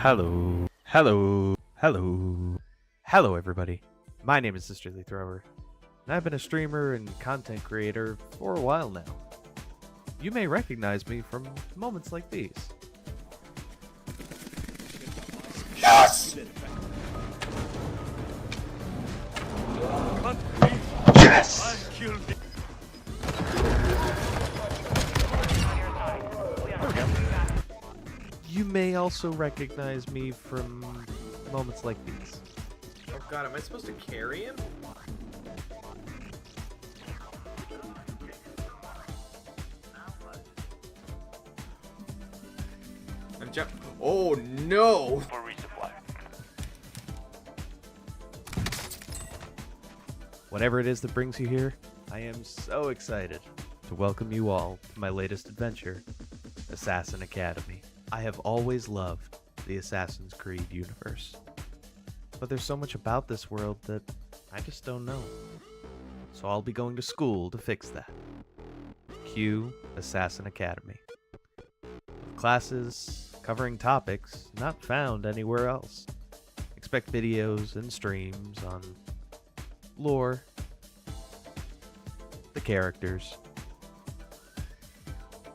Hello, hello, hello, hello, everybody. My name is Sisterly Thrower, and I've been a streamer and content creator for a while now. You may recognize me from moments like these. Yes! Yes! You may also recognize me from moments like these. Oh god, am I supposed to carry him? I'm jump. Oh no! For resupply. Whatever it is that brings you here, I am so excited to welcome you all to my latest adventure, Assassin Academy. I have always loved the Assassin's Creed universe, but there's so much about this world that I just don't know. So I'll be going to school to fix that. Cue Assassin Academy. Classes covering topics not found anywhere else. Expect videos and streams on lore, the characters,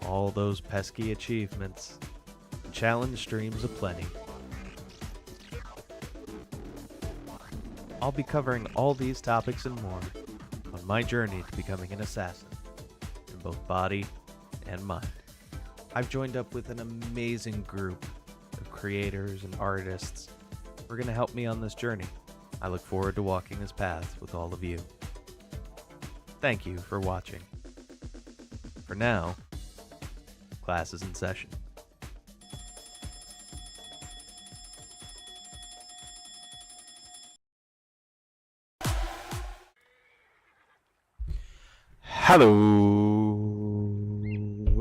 all those pesky achievements, and challenge streams aplenty. I'll be covering all these topics and more on my journey to becoming an assassin, in both body and mind. I've joined up with an amazing group of creators and artists who are going to help me on this journey. I look forward to walking this path with all of you. Thank you for watching. For now, class is in session. Hello,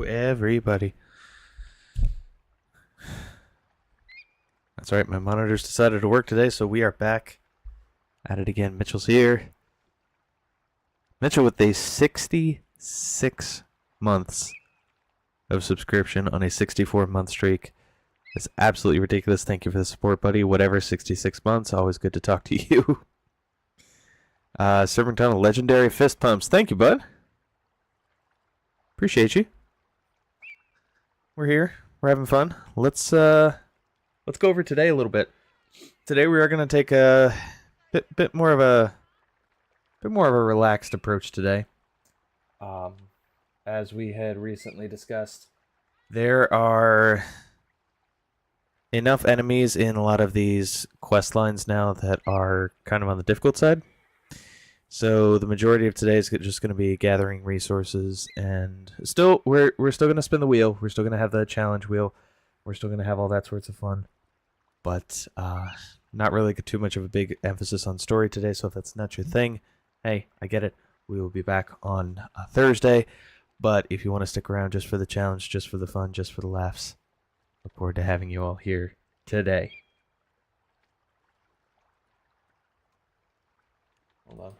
everybody. That's right, my monitors decided to work today, so we are back at it again. Mitchell's here. Mitchell with a 66 months of subscription on a 64-month streak. It's absolutely ridiculous. Thank you for the support, buddy. Whatever, 66 months. Always good to talk to you. Serpentine Legendary Fist Pumps. Thank you, bud. Appreciate you. We're here. We're having fun. Let's go over today a little bit. Today we are going to take a bit more of a relaxed approach today. As we had recently discussed, there are enough enemies in a lot of these quest lines now that are kind of on the difficult side. So the majority of today is just going to be gathering resources, and still we're still going to spin the wheel. We're still going to have the challenge wheel. We're still going to have all that sorts of fun, but not really too much of a big emphasis on story today. So if that's not your thing, hey, I get it. We will be back on Thursday, but if you want to stick around just for the challenge, just for the fun, just for the laughs, look forward to having you all here today. Hold on.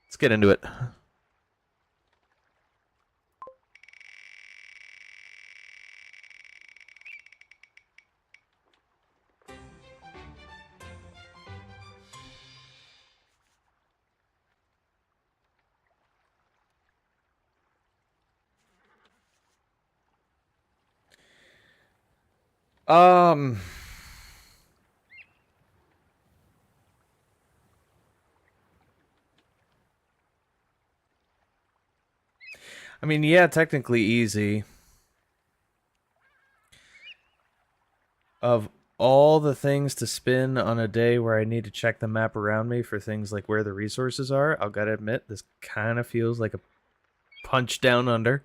Let's get into it. I mean, yeah, technically easy. Of all the things to spin on a day where I need to check the map around me for things like where the resources are, I've got to admit, this kind of feels like a punch down under.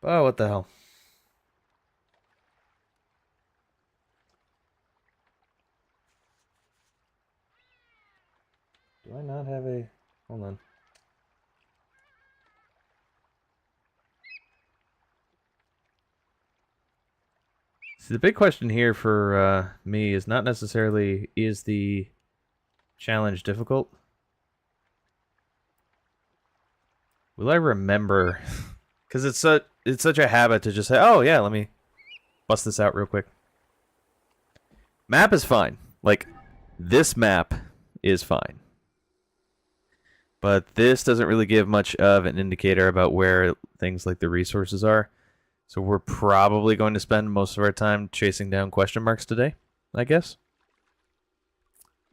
Oh, what the hell? Do I not have a... Hold on. See, the big question here for me is not necessarily, is the challenge difficult? Will I remember? Because it's such a habit to just say, oh yeah, let me bust this out real quick. Map is fine. Like, this map is fine. But this doesn't really give much of an indicator about where things like the resources are. So we're probably going to spend most of our time chasing down question marks today, I guess.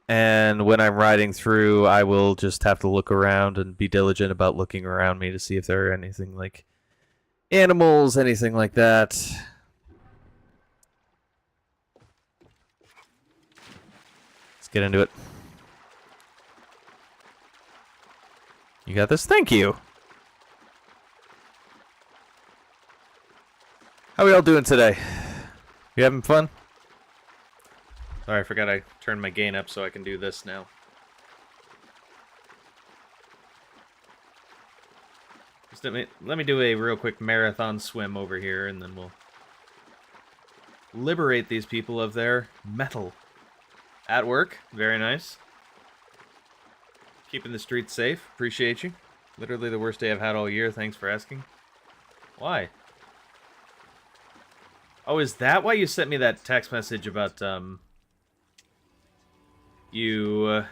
And when I'm riding through, I will just have to look around and be diligent about looking around me to see if there are anything like animals, anything like that. Let's get into it. You got this? Thank you. How are we all doing today? You having fun? Sorry, I forgot I turned my gain up so I can do this now. Just let me do a real quick marathon swim over here, and then we'll liberate these people of their metal. At work. Very nice. Keeping the streets safe. Appreciate you. Literally the worst day I've had all year. Thanks for asking. Why? Oh, is that why you sent me that text message about, you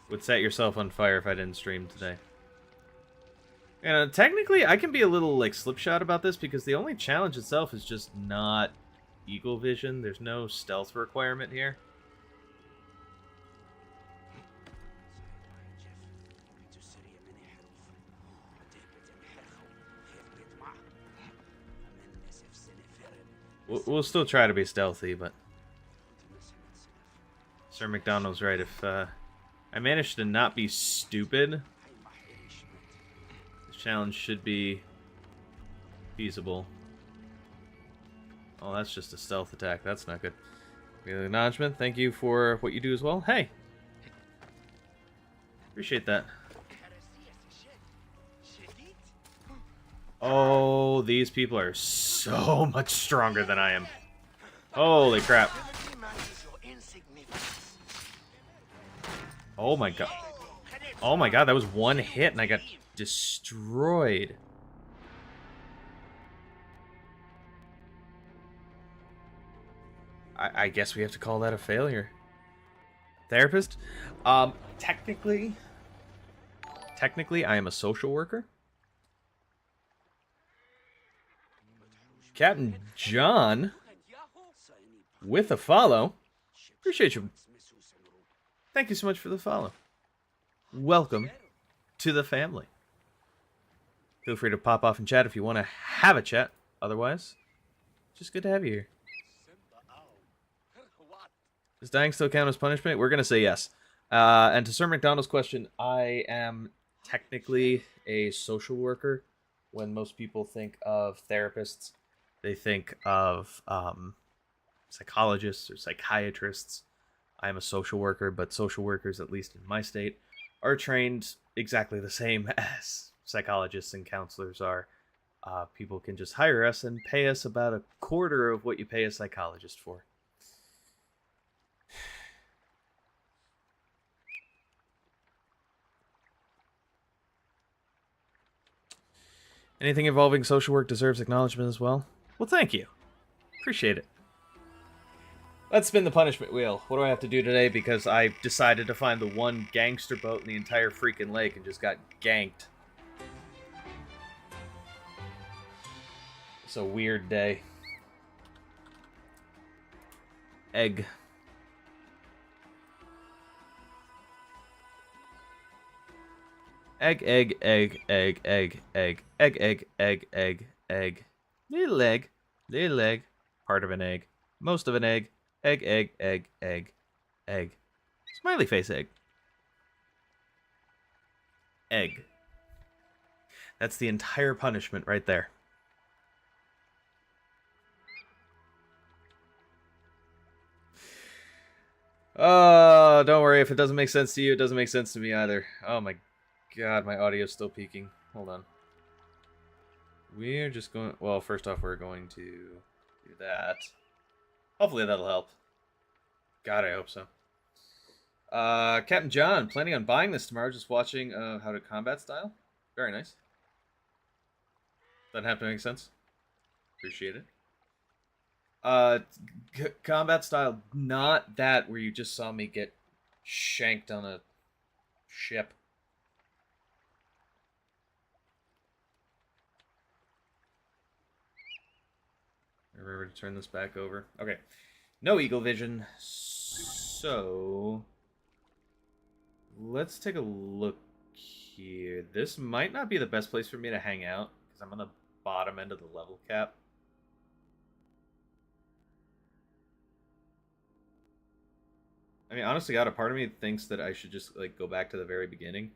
would set yourself on fire if I didn't stream today? And technically, I can be a little, like, slipshod about this because the only challenge itself is just not eagle vision. There's no stealth requirement here. We'll still try to be stealthy, but Sir McDonald's right. If I manage to not be stupid, this challenge should be feasible. Oh, that's just a stealth attack. That's not good. Acknowledgement. Thank you for what you do as well. Hey! Appreciate that. Oh, these people are so much stronger than I am. Holy crap. Oh my god. Oh my god, that was one hit and I got destroyed. I guess we have to call that a failure. Therapist? Technically, I am a social worker. Captain John, with a follow. Appreciate you. Thank you so much for the follow. Welcome to the family. Feel free to pop off and chat if you want to have a chat. Otherwise, just good to have you here. Does dying still count as punishment? We're going to say yes. And to Sir McDonald's question, I am technically a social worker. When most people think of therapists, they think of psychologists or psychiatrists. I am a social worker, but social workers, at least in my state, are trained exactly the same as psychologists and counselors are. People can just hire us and pay us about a quarter of what you pay a psychologist for. Anything involving social work deserves acknowledgement as well. Well, thank you. Appreciate it. Let's spin the punishment wheel. What do I have to do today? Because I decided to find the one gangster boat in the entire freaking lake and just got ganked. It's a weird day. Egg. Egg, egg, egg, egg, egg, egg, egg, egg, egg, egg, egg. Little egg, little egg, part of an egg, most of an egg, egg, egg, egg, egg, egg. Smiley face egg. Egg. That's the entire punishment right there. Oh, don't worry. If it doesn't make sense to you, it doesn't make sense to me either. Oh my god, my audio's still peaking. Hold on. We're just going... Well, first off, we're going to do that. Hopefully that'll help. God, I hope so. Captain John, planning on buying this tomorrow, just watching How to Combat style. Very nice. Doesn't have to make sense. Appreciate it. Combat style, not that where you just saw me get shanked on a ship. Remember to turn this back over. Okay. No eagle vision. So let's take a look here. This might not be the best place for me to hang out because I'm on the bottom end of the level cap. I mean, honestly, God, a part of me thinks that I should just like go back to the very beginning.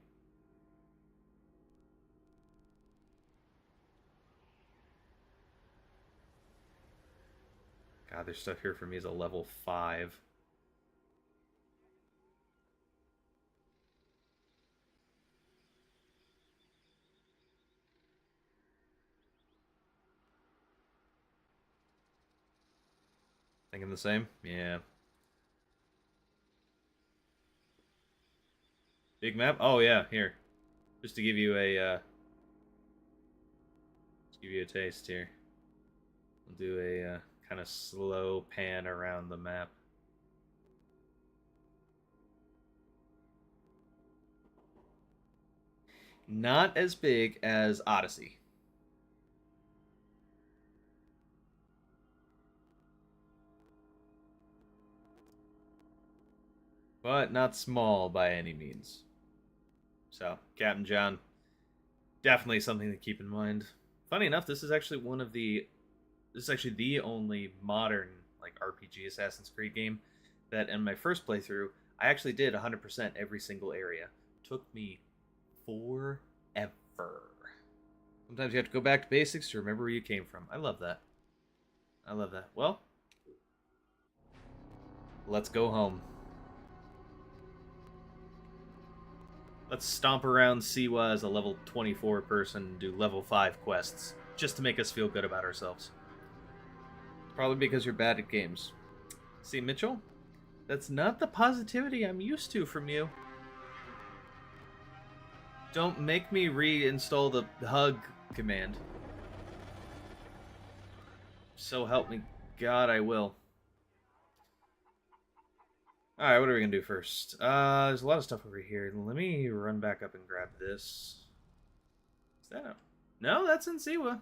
God, there's stuff here for me as a level 5. Thinking the same? Yeah. Big map? Oh yeah, here. Just to give you a taste here. We'll do a kind of slow pan around the map. Not as big as Odyssey. But not small by any means. So, Captain John, definitely something to keep in mind. Funny enough, this is actually the only modern like RPG Assassin's Creed game that in my first playthrough I actually did 100% every single area. Took me forever. Sometimes you have to go back to basics to remember where you came from. I love that. I love that. Well, let's go home. Let's stomp around Siwa as a level 24 person and do level 5 quests, just to make us feel good about ourselves. Probably because you're bad at games. See, Mitchell? That's not the positivity I'm used to from you. Don't make me reinstall the hug command. So help me God, I will. Alright, what are we gonna do first? There's a lot of stuff over here. Let me run back up and grab this. Is that a... No, that's in Siwa.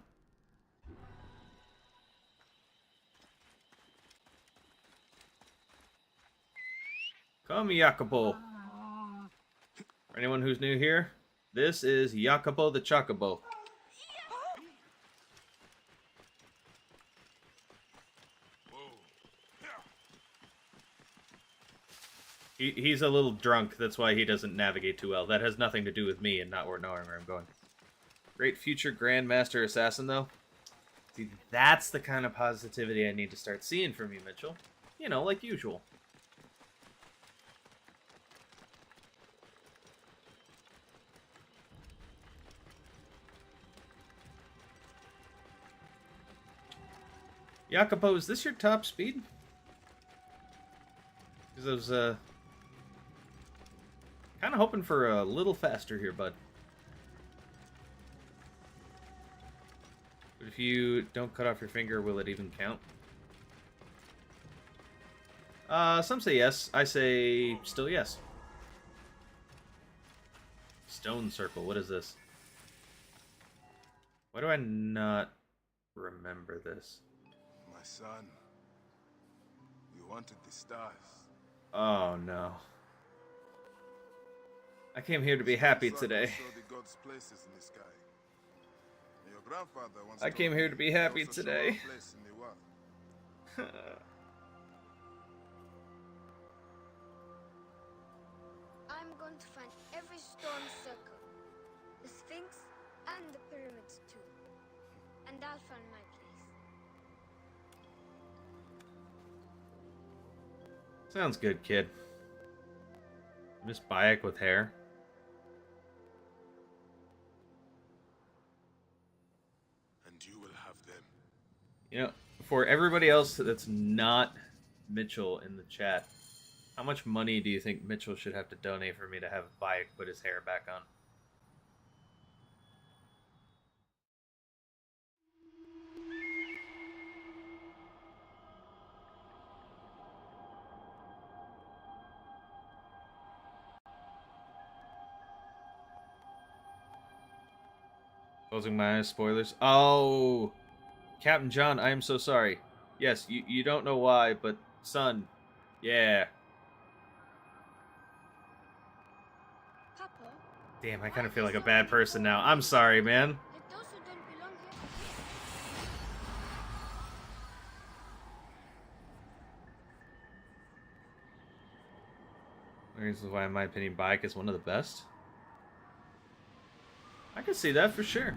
Come, Jacopo. For anyone who's new here, this is Jacopo the Chocobo. He's a little drunk, that's why he doesn't navigate too well. That has nothing to do with me and not knowing where I'm going. Great future Grandmaster Assassin, though. See, that's the kind of positivity I need to start seeing from you, Mitchell. You know, like usual. Jacopo, is this your top speed? Because I was, kind of hoping for a little faster here, bud. But if you don't cut off your finger, will it even count? Some say yes. I say still yes. Stone circle. What is this? Why do I not remember this? My son, you wanted the stars. Oh no. I came here to be happy today. I came here to be happy today. I'm going to find every stone circle, the Sphinx, and the pyramids too. And I'll find my place. Sounds good, kid. Miss Bayek with hair. And you will have them. You know, for everybody else that's not Mitchell in the chat, how much money do you think Mitchell should have to donate for me to have Bayek put his hair back on? Closing my eyes, spoilers. Oh, Captain John, I am so sorry. Yes, you don't know why, but son, yeah. Papa, Damn, I kind of feel like a bad person now. I'm sorry, man. let those who don't belong here. Reasons why, in my opinion, Bayek is one of the best. I can see that for sure.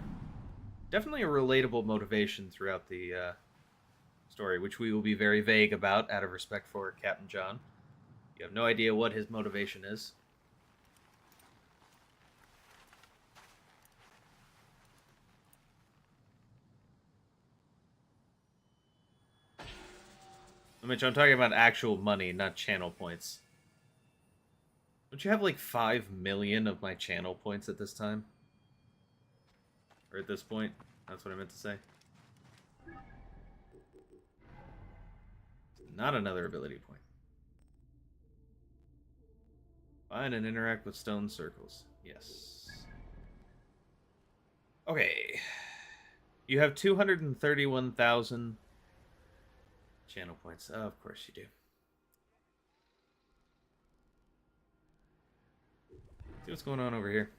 Definitely a relatable motivation throughout the story, which we will be very vague about out of respect for Captain John. You have no idea what his motivation is. Mitch, I'm talking about actual money, not channel points. Don't you have like 5 million of my channel points at this time? Or at this point? That's what I meant to say. Not another ability point. Find and interact with stone circles. Yes. Okay. You have 231,000 channel points. Oh, of course you do. See what's going on over here.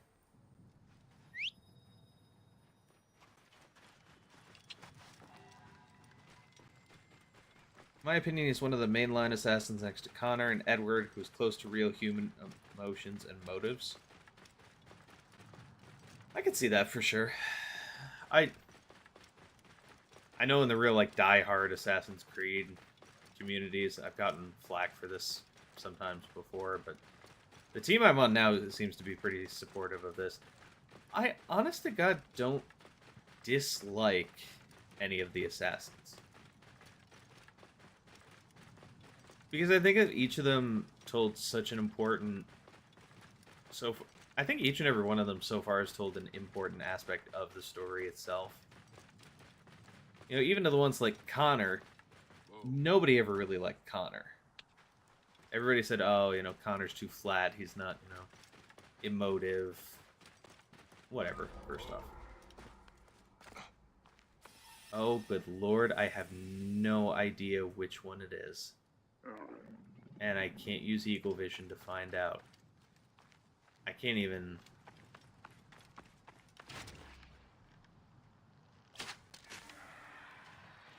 In my opinion, he's one of the mainline assassins next to Connor and Edward, who's close to real human emotions and motives. I could see that for sure. I know in the real, like, die-hard Assassin's Creed communities, I've gotten flack for this sometimes before, but the team I'm on now seems to be pretty supportive of this. I, honest to God, don't dislike any of the assassins. Because I think that each of them told such an important... I think each and every one of them so far has told an important aspect of the story itself. You know, even to the ones like Connor, nobody ever really liked Connor. Everybody said, oh, you know, Connor's too flat, he's not, you know, emotive. Whatever, first off. Oh, good lord, I have no idea which one it is. And I can't use Eagle Vision to find out. I can't even...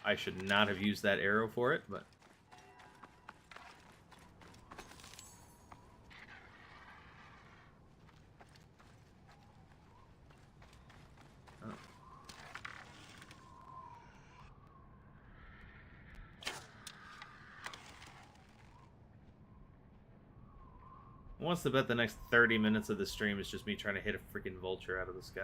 I should not have used that arrow for it, but... Oh. Who wants to bet the next 30 minutes of the stream is just me trying to hit a freaking vulture out of the sky?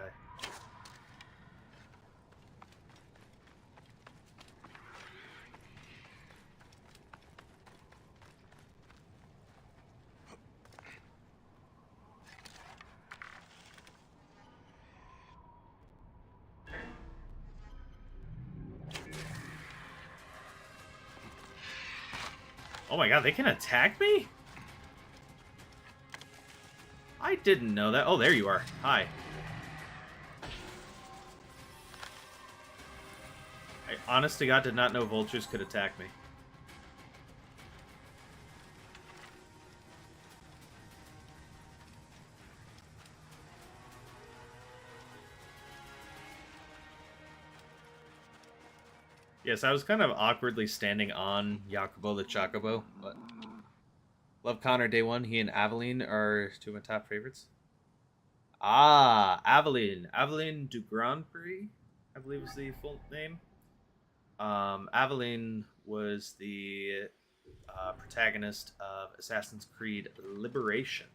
Oh my god, they can attack me? I didn't know that. Oh, there you are. Hi. I honest to God did not know vultures could attack me. Yes, I was kind of awkwardly standing on Jacobo the Chocobo, but love Connor day one. He and Aveline are two of my top favorites. Ah, Aveline. Aveline du Grand Prix, I believe is the full name. Aveline was the protagonist of Assassin's Creed Liberation.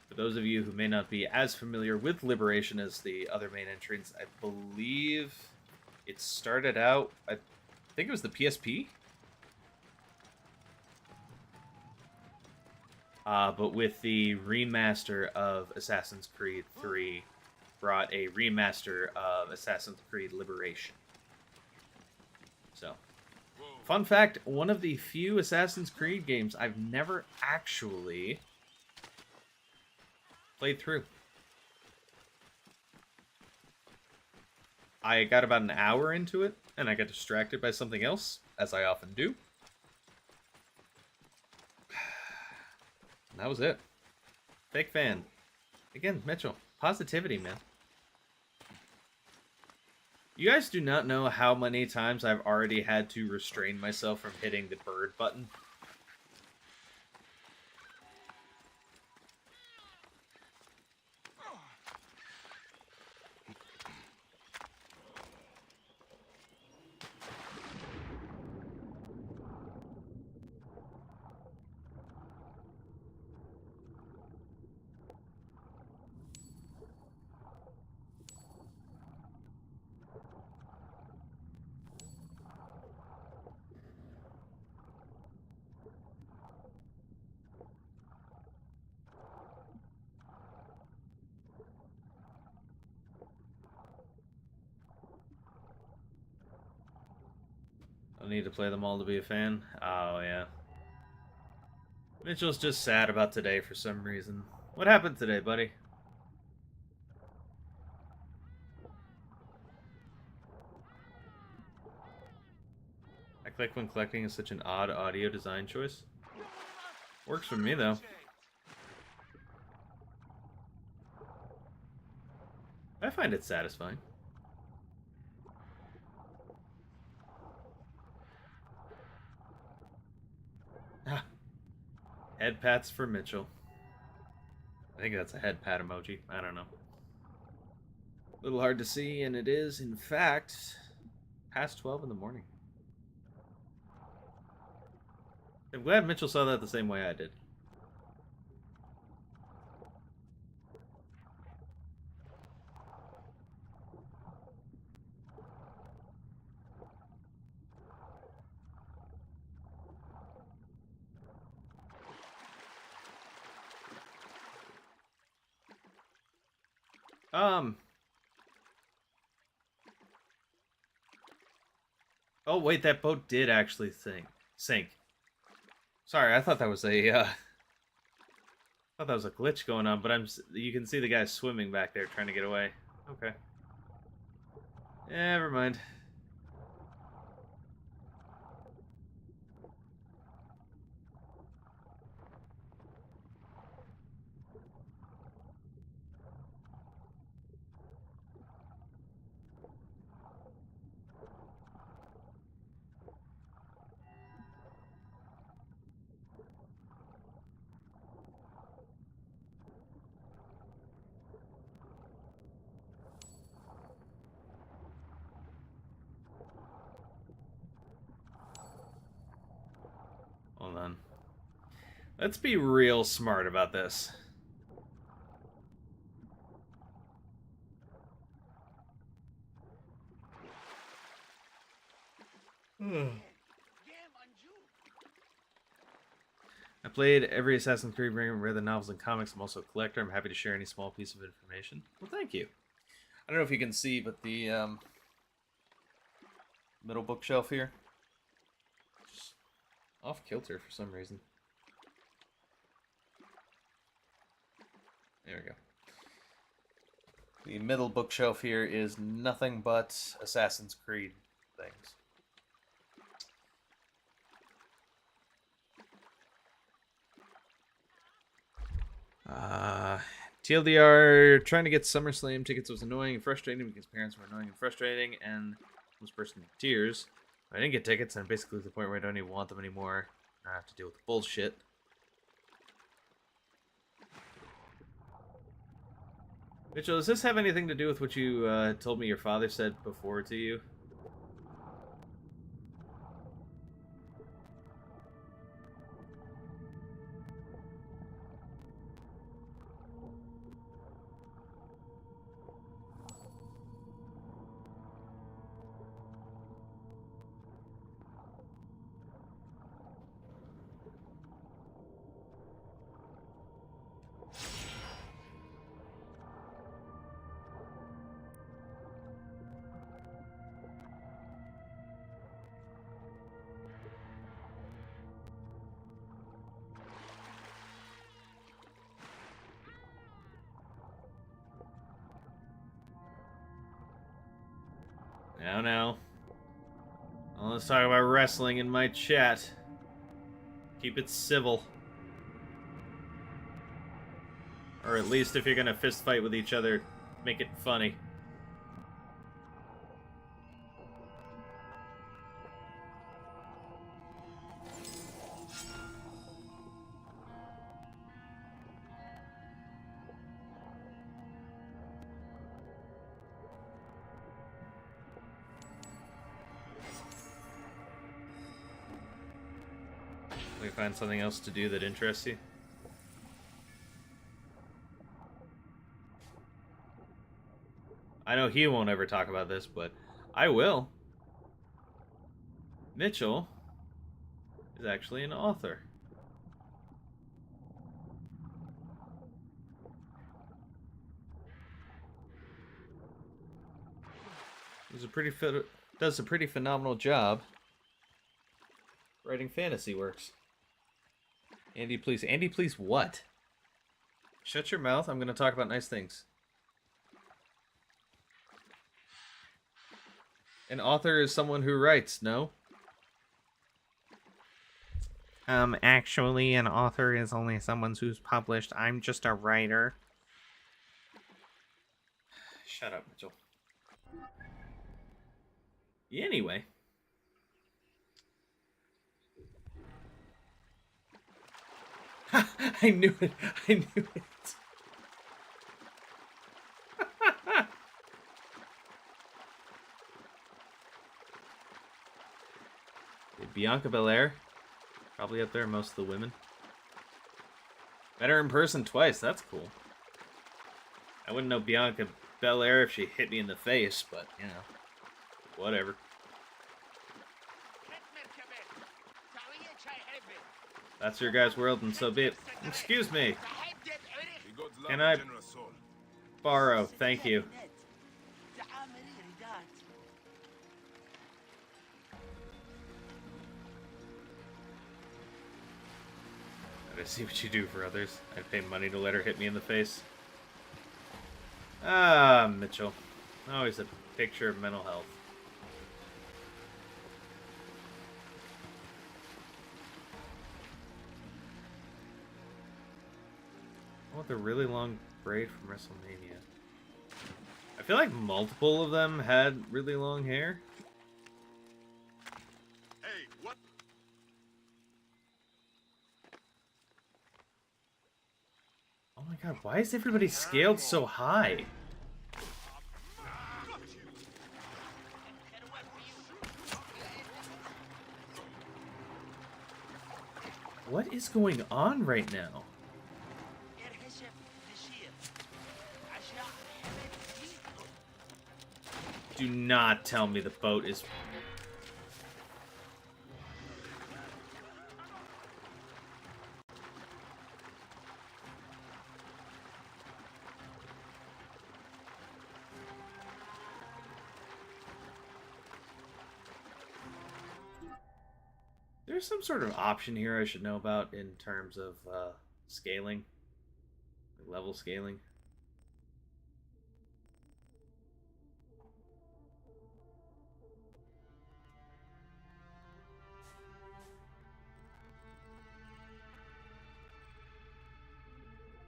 For those of you who may not be as familiar with Liberation as the other main entrants, I believe it started out, I think it was the PSP? But with the remaster of Assassin's Creed 3, brought a remaster of Assassin's Creed Liberation. So, fun fact, one of the few Assassin's Creed games I've never actually played through. I got about an hour into it, and I got distracted by something else, as I often do. And that was it. Fake fan. Again, Mitchell. Positivity, man. You guys do not know how many times I've already had to restrain myself from hitting the bird button. I need to play them all to be a fan. Oh, yeah. Mitchell's just sad about today for some reason. What happened today, buddy? I click when collecting is such an odd audio design choice. Works for me, though. I find it satisfying. Ah, head pats for Mitchell. I think that's a head pat emoji. I don't know. A little hard to see, and it is, in fact, past 12 in the morning. I'm glad Mitchell saw that the same way I did. Oh wait, that boat did actually sink. Sorry, I thought that was a glitch going on, but you can see the guy swimming back there trying to get away. Okay. Never mind. Hold on. Let's be real smart about this. I played every Assassin's Creed ring, read the novels and comics. I'm also a collector. I'm happy to share any small piece of information. Well, thank you. I don't know if you can see, but the middle bookshelf here, just off kilter for some reason. There we go. The middle bookshelf here is nothing but Assassin's Creed things. TLDR, trying to get SummerSlam tickets was annoying and frustrating because parents were annoying and frustrating and was bursting into tears. I didn't get tickets, and I'm basically to the point where I don't even want them anymore. I have to deal with the bullshit. Mitchell, does this have anything to do with what you told me your father said before to you? Now. Let's talk about wrestling in my chat. Keep it civil. Or at least if you're gonna fist fight with each other, make it funny. Can we find something else to do that interests you? I know he won't ever talk about this, but I will. Mitchell is actually an author. Does a pretty phenomenal job writing fantasy works. Andy, please. Andy, please what? Shut your mouth. I'm going to talk about nice things. An author is someone who writes, no? Actually, an author is only someone who's published. I'm just a writer. Shut up, Mitchell. Anyway. I knew it. I knew it. Bianca Belair. Probably up there, most of the women. Met her in person twice. That's cool. I wouldn't know Bianca Belair if she hit me in the face, but, you know. Whatever. That's your guys' world, and so be it. Excuse me. Can I borrow? Thank you. I see what you do for others. I'd pay money to let her hit me in the face. Ah, Mitchell. Always a picture of mental health. I want the really long braid from WrestleMania. I feel like multiple of them had really long hair. Hey, what? Oh my god, why is everybody scaled so high? What is going on right now? Do not tell me the boat is... There's some sort of option here I should know about in terms of scaling. Like level scaling.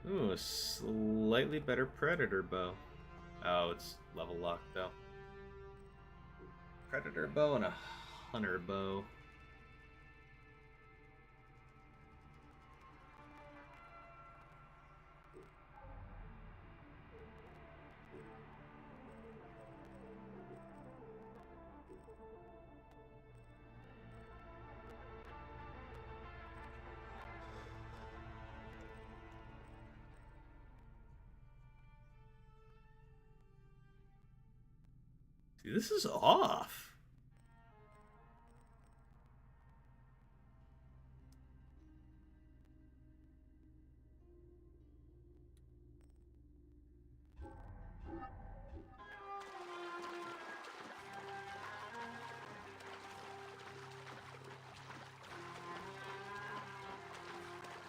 Ooh, a slightly better Predator bow. Oh, it's level locked though. Predator bow and a Hunter bow. Dude, this is off.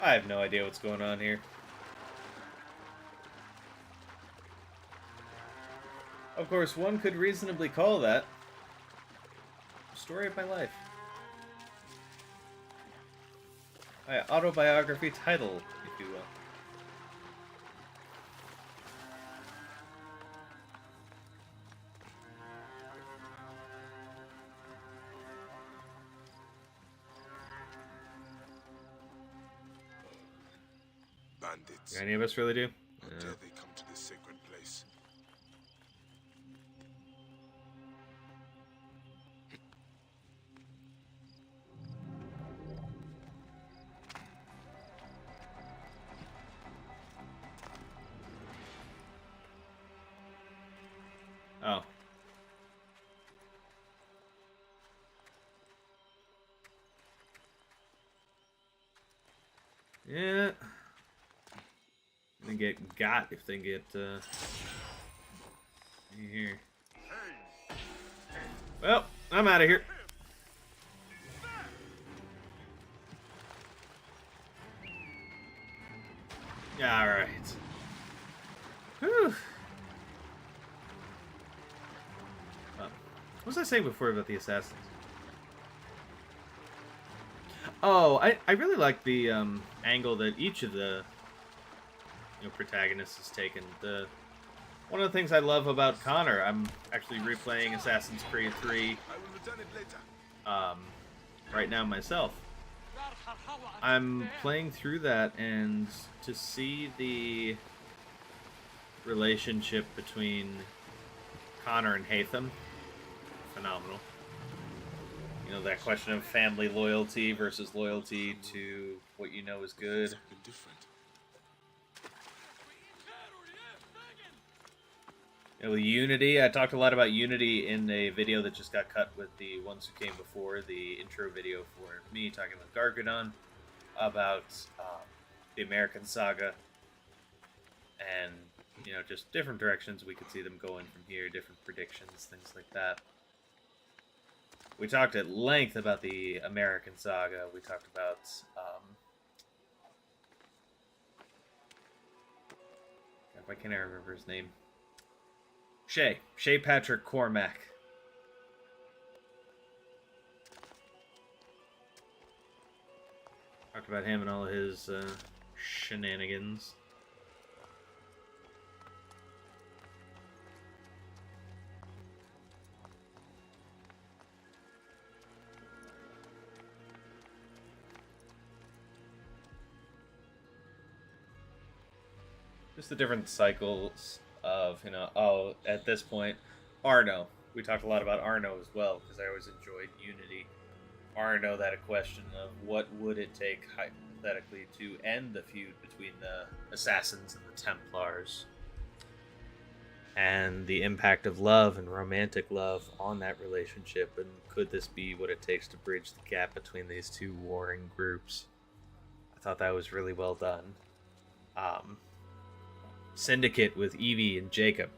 I have no idea what's going on here. Of course, one could reasonably call that story of my life. My autobiography title, if you will. Bandits. Any of us really do? How dare they come to this sacred place? Oh. Yeah. They get got if they get here. Well, I'm out of here. All right. Whew. What was I saying before about the assassins? Oh, I really like the angle that each of the protagonists has taken. One of the things I love about Connor, I'm actually replaying Assassin's Creed 3 I will return it later. right now myself. I'm playing through that, and to see the relationship between Connor and Hatham, phenomenal. You know, that question of family loyalty versus loyalty to what you know is good. Something different. You know, Unity, I talked a lot about Unity in a video that just got cut with the ones who came before, the intro video for me talking with Gargadon about the American saga and, just different directions we could see them going from here, different predictions, things like that. We talked at length about the American saga. We talked about God, why can't I remember his name? Shay Patrick Cormac. Talked about him and all of his shenanigans. Just the different cycles of, at this point, Arno. We talked a lot about Arno as well, because I always enjoyed Unity. Arno, that a question of what would it take, hypothetically, to end the feud between the Assassins and the Templars. And the impact of love and romantic love on that relationship, and could this be what it takes to bridge the gap between these two warring groups? I thought that was really well done. Syndicate with Evie and Jacob.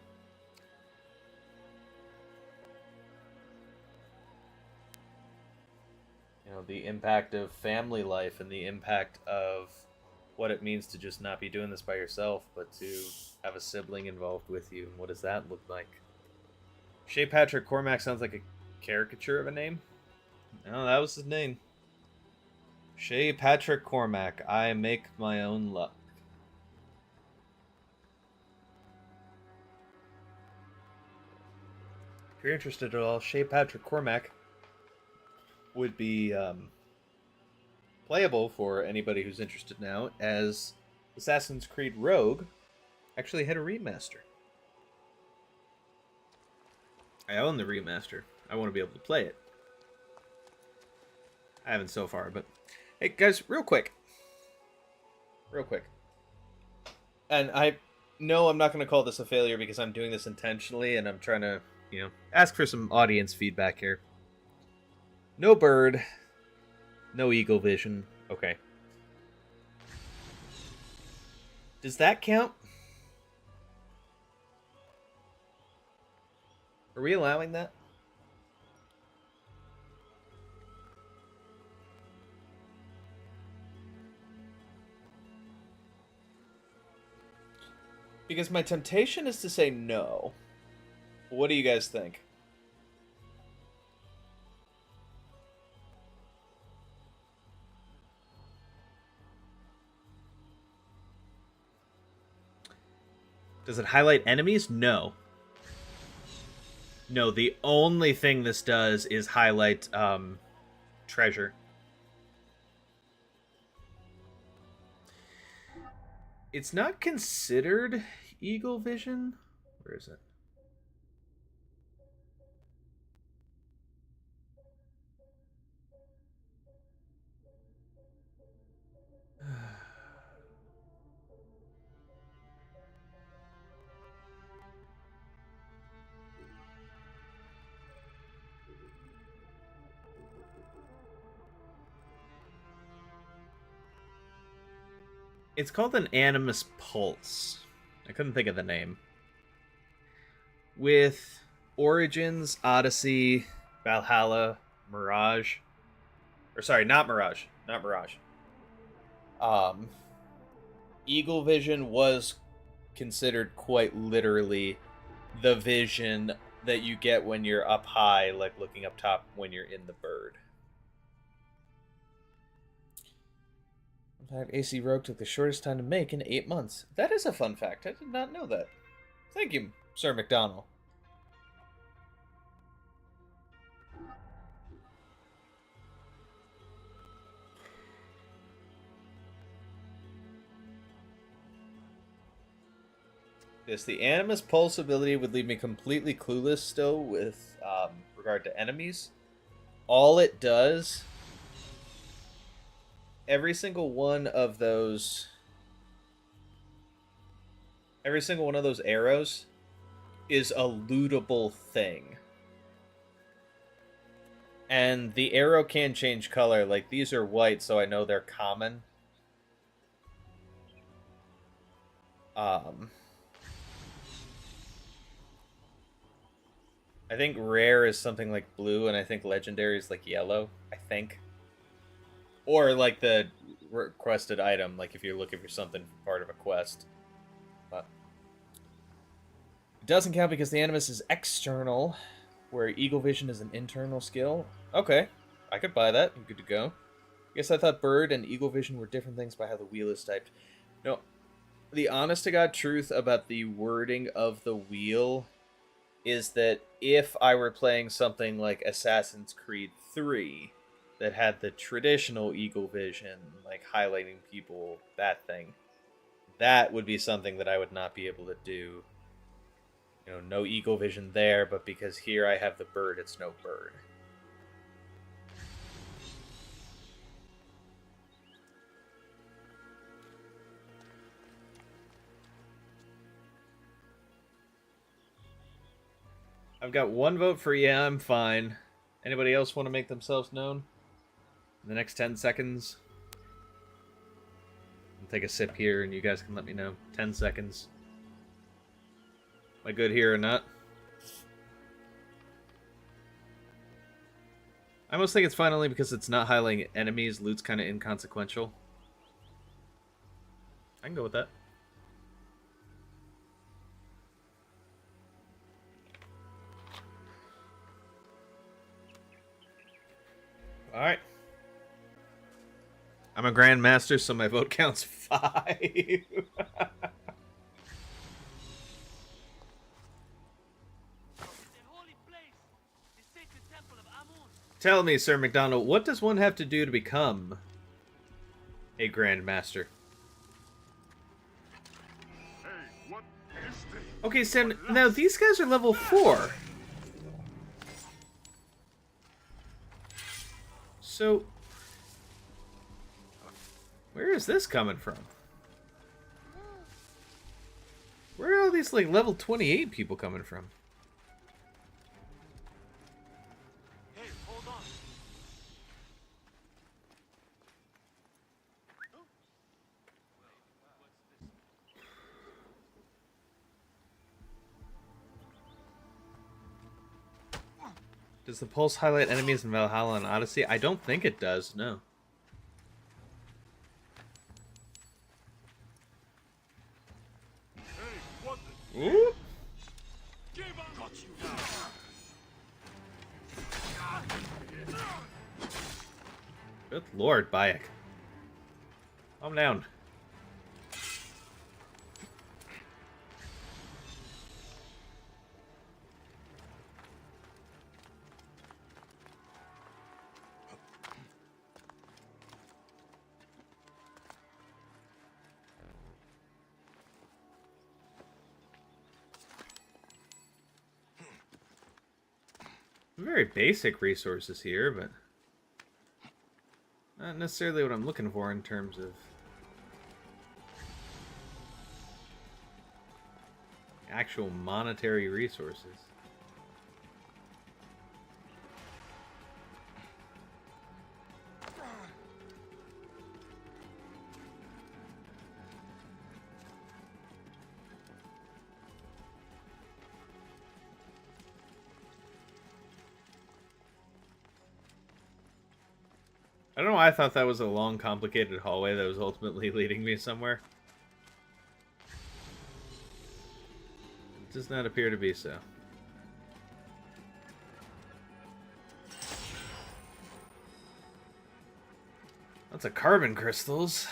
The impact of family life and the impact of what it means to just not be doing this by yourself, but to have a sibling involved with you. And what does that look like? Shay Patrick Cormac sounds like a caricature of a name. No, that was his name. Shay Patrick Cormac. I make my own luck. If you're interested at all, Shay Patrick Cormac would be playable for anybody who's interested now, as Assassin's Creed Rogue actually had a remaster. I own the remaster. I want to be able to play it. I haven't so far, but hey guys, real quick. And I know I'm not going to call this a failure because I'm doing this intentionally and I'm trying to, ask for some audience feedback here. No bird. No eagle vision. Okay. Does that count? Are we allowing that? Because my temptation is to say no. What do you guys think? Does it highlight enemies? No. No, the only thing this does is highlight treasure. It's not considered eagle vision. Where is it? It's called an animus pulse. I couldn't think of the name. With Origins, Odyssey, Valhalla, Mirage. Or sorry, not Mirage. Not Mirage. Eagle vision was considered quite literally the vision that you get when you're up high, like looking up top when you're in the bird. In fact, AC Rogue took the shortest time to make in 8 months. That is a fun fact. I did not know that. Thank you, Sir McDonald. Yes, the Animus Pulse ability would leave me completely clueless still with regard to enemies. All it does, every single one of those arrows is a lootable thing. And the arrow can change color. Like, these are white, so I know they're common. I think rare is something like blue, and I think legendary is like yellow, I think. Or like the requested item, like if you're looking for something part of a quest. But it doesn't count because the Animus is external, where Eagle Vision is an internal skill. Okay, I could buy that. I'm good to go. I guess I thought Bird and Eagle Vision were different things by how the wheel is typed. No, the honest-to-God truth about the wording of the wheel is that if I were playing something like Assassin's Creed 3 that had the traditional Eagle Vision, like highlighting people, that thing, that would be something that I would not be able to do. You know, no Eagle Vision there, but because here I have the bird, it's no bird. I've got one vote for yeah, I'm fine. Anybody else want to make themselves known? In the next 10 seconds. I'll take a sip here and you guys can let me know. 10 seconds. Am I good here or not? I almost think it's fine only because it's not highlighting enemies. Loot's kind of inconsequential. I can go with that. Alright. I'm a Grandmaster, so my vote counts 5. Tell me, Sir McDonald, what does one have to do to become a Grandmaster? Hey, what is this? Okay, so now these guys are level 4. So, where is this coming from? Where are all these, like, level 28 people coming from? Hey, hold on. Does the pulse highlight enemies in Valhalla and Odyssey? I don't think it does, no. Hey, what the... Ooh. Give up! Got you. Good lord, Bayek. Calm down. very basic resources here, but not necessarily what I'm looking for in terms of actual monetary resources. I don't know why I thought that was a long, complicated hallway that was ultimately leading me somewhere. It does not appear to be so. Lots of carbon crystals.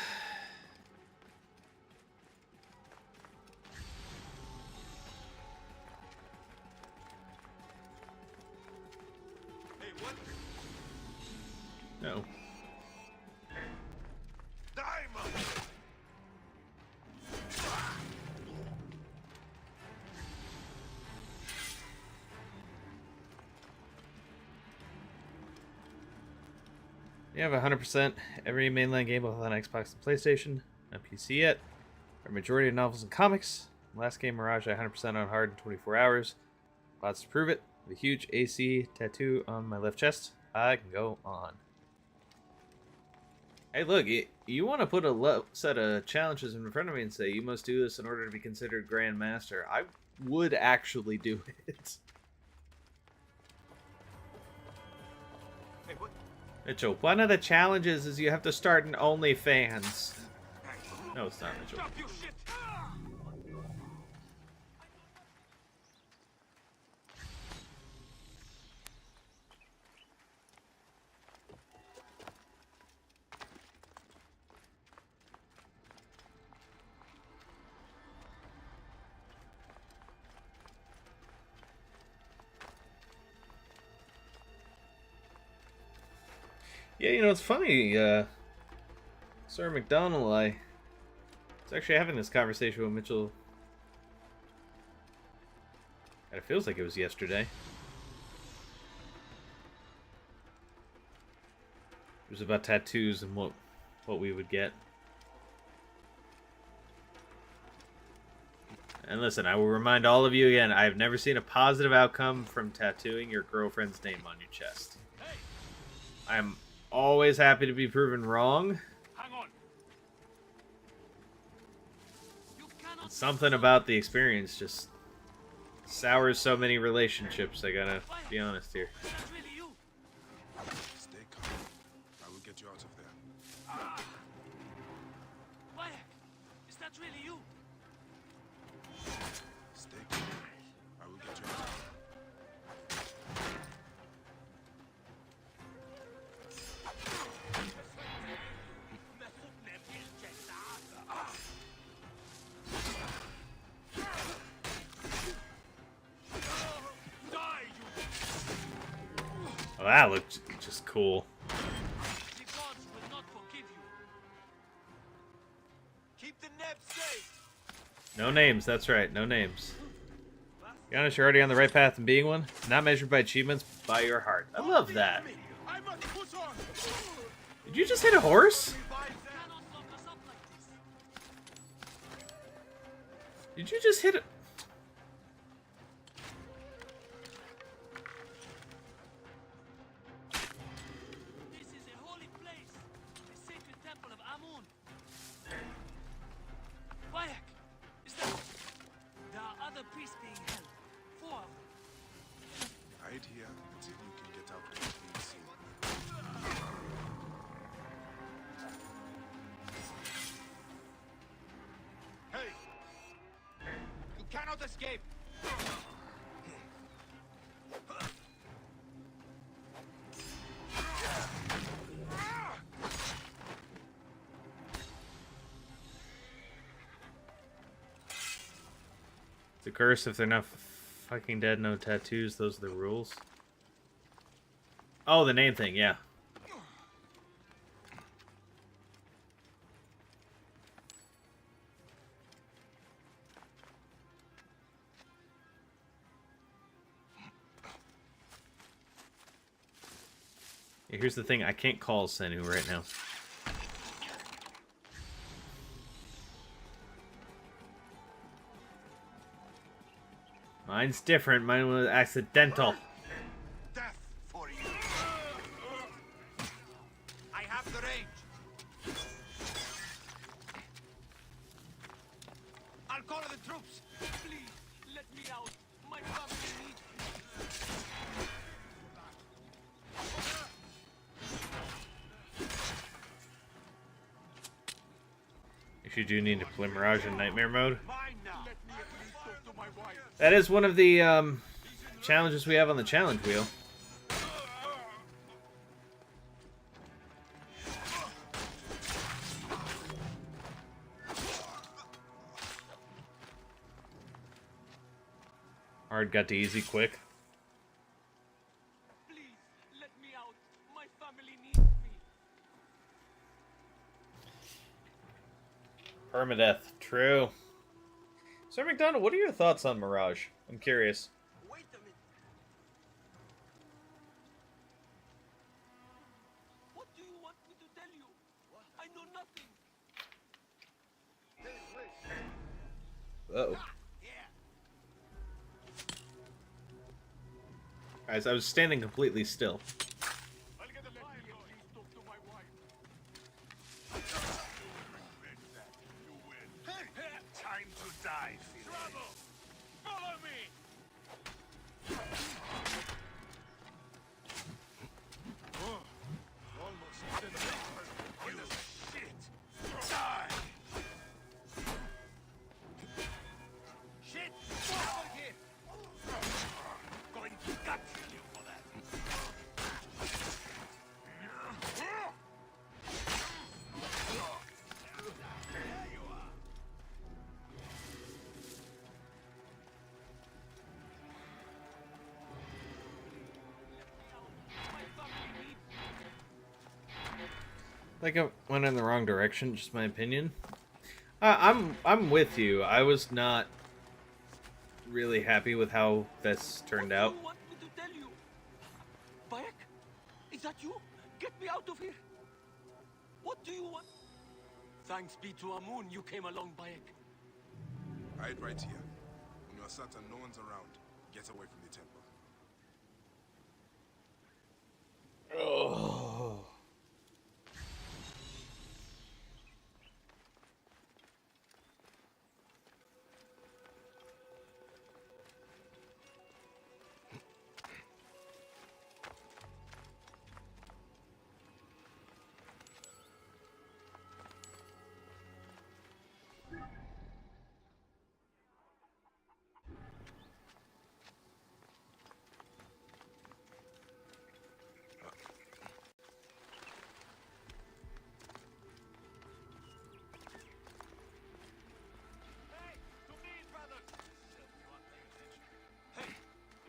Hey, what? No. Diamond! You have 100% every mainline game both on Xbox and PlayStation. Not PC yet. For a majority of novels and comics. Last game, Mirage, I 100% on hard in 24 hours. Lots to prove it. With a huge AC tattoo on my left chest. I can go on. Hey, look, you want to put a set of challenges in front of me and say you must do this in order to be considered Grand Master. I would actually do it. Hey, what? Mitchell, one of the challenges is you have to start an OnlyFans. No, it's not, Mitchell. Drop your shit! Yeah, you know, it's funny, Sir McDonald, I was actually having this conversation with Mitchell. And it feels like it was yesterday. It was about tattoos and what we would get. And listen, I will remind all of you again, I have never seen a positive outcome from tattooing your girlfriend's name on your chest. I am always happy to be proven wrong. Hang on! Something about the experience just sours so many relationships, I gotta be honest here. Stay calm. I will get you out of there. Is that really you? Stay calm. I will get you out of there. Oh, that looked just cool. The gods will not forgive you. Keep the Neb safe! No names, that's right, no names. Be honest, you're already on the right path in being one. Not measured by achievements, but by your heart. I love that. I must push on! Did you just hit a horse? Cannot lock us up like this. Did you just hit a... This is a holy place. The sacred temple of Amun. Bayek, is that... There are other priests being held. 4 of them. Hide here until you can get out without being seen. Hey! You cannot escape! It's a curse if they're not fucking dead, no tattoos. Those are the rules. Oh, the name thing, yeah. Here's the thing, I can't call Senu right now. Mine's different. Mine was accidental. Death for you. I have the range. I'll call the troops. Please, let me out. My family needs me. If you do need to play Mirage in Nightmare mode. Mine now. Let me at least talk to my wife. That is one of the challenges we have on the challenge wheel. Hard got to easy quick. Please, let me out. My family needs me. Permadeath, true. Sir McDonald, what are your thoughts on Mirage? I'm curious. Wait a minute. What do you want me to tell you? I know nothing. Uh-oh. Guys, I was standing completely still. I'll get the fire going. Please talk to my wife. Admit that you win. Time to die, Trouble! Follow me! Oh, almost didn't you shit! Die! Shit! Over here! Going to gut you for that. There you are. Like I went in the wrong direction, just my opinion. I'm with you. I was not really happy with how this turned out. What do you want me to tell you? Bayek? Is that you? Get me out of here. What do you want? Thanks be to Amun you came along, Bayek. Hide right here. When you're certain no one's around, get away from the temple. Oh.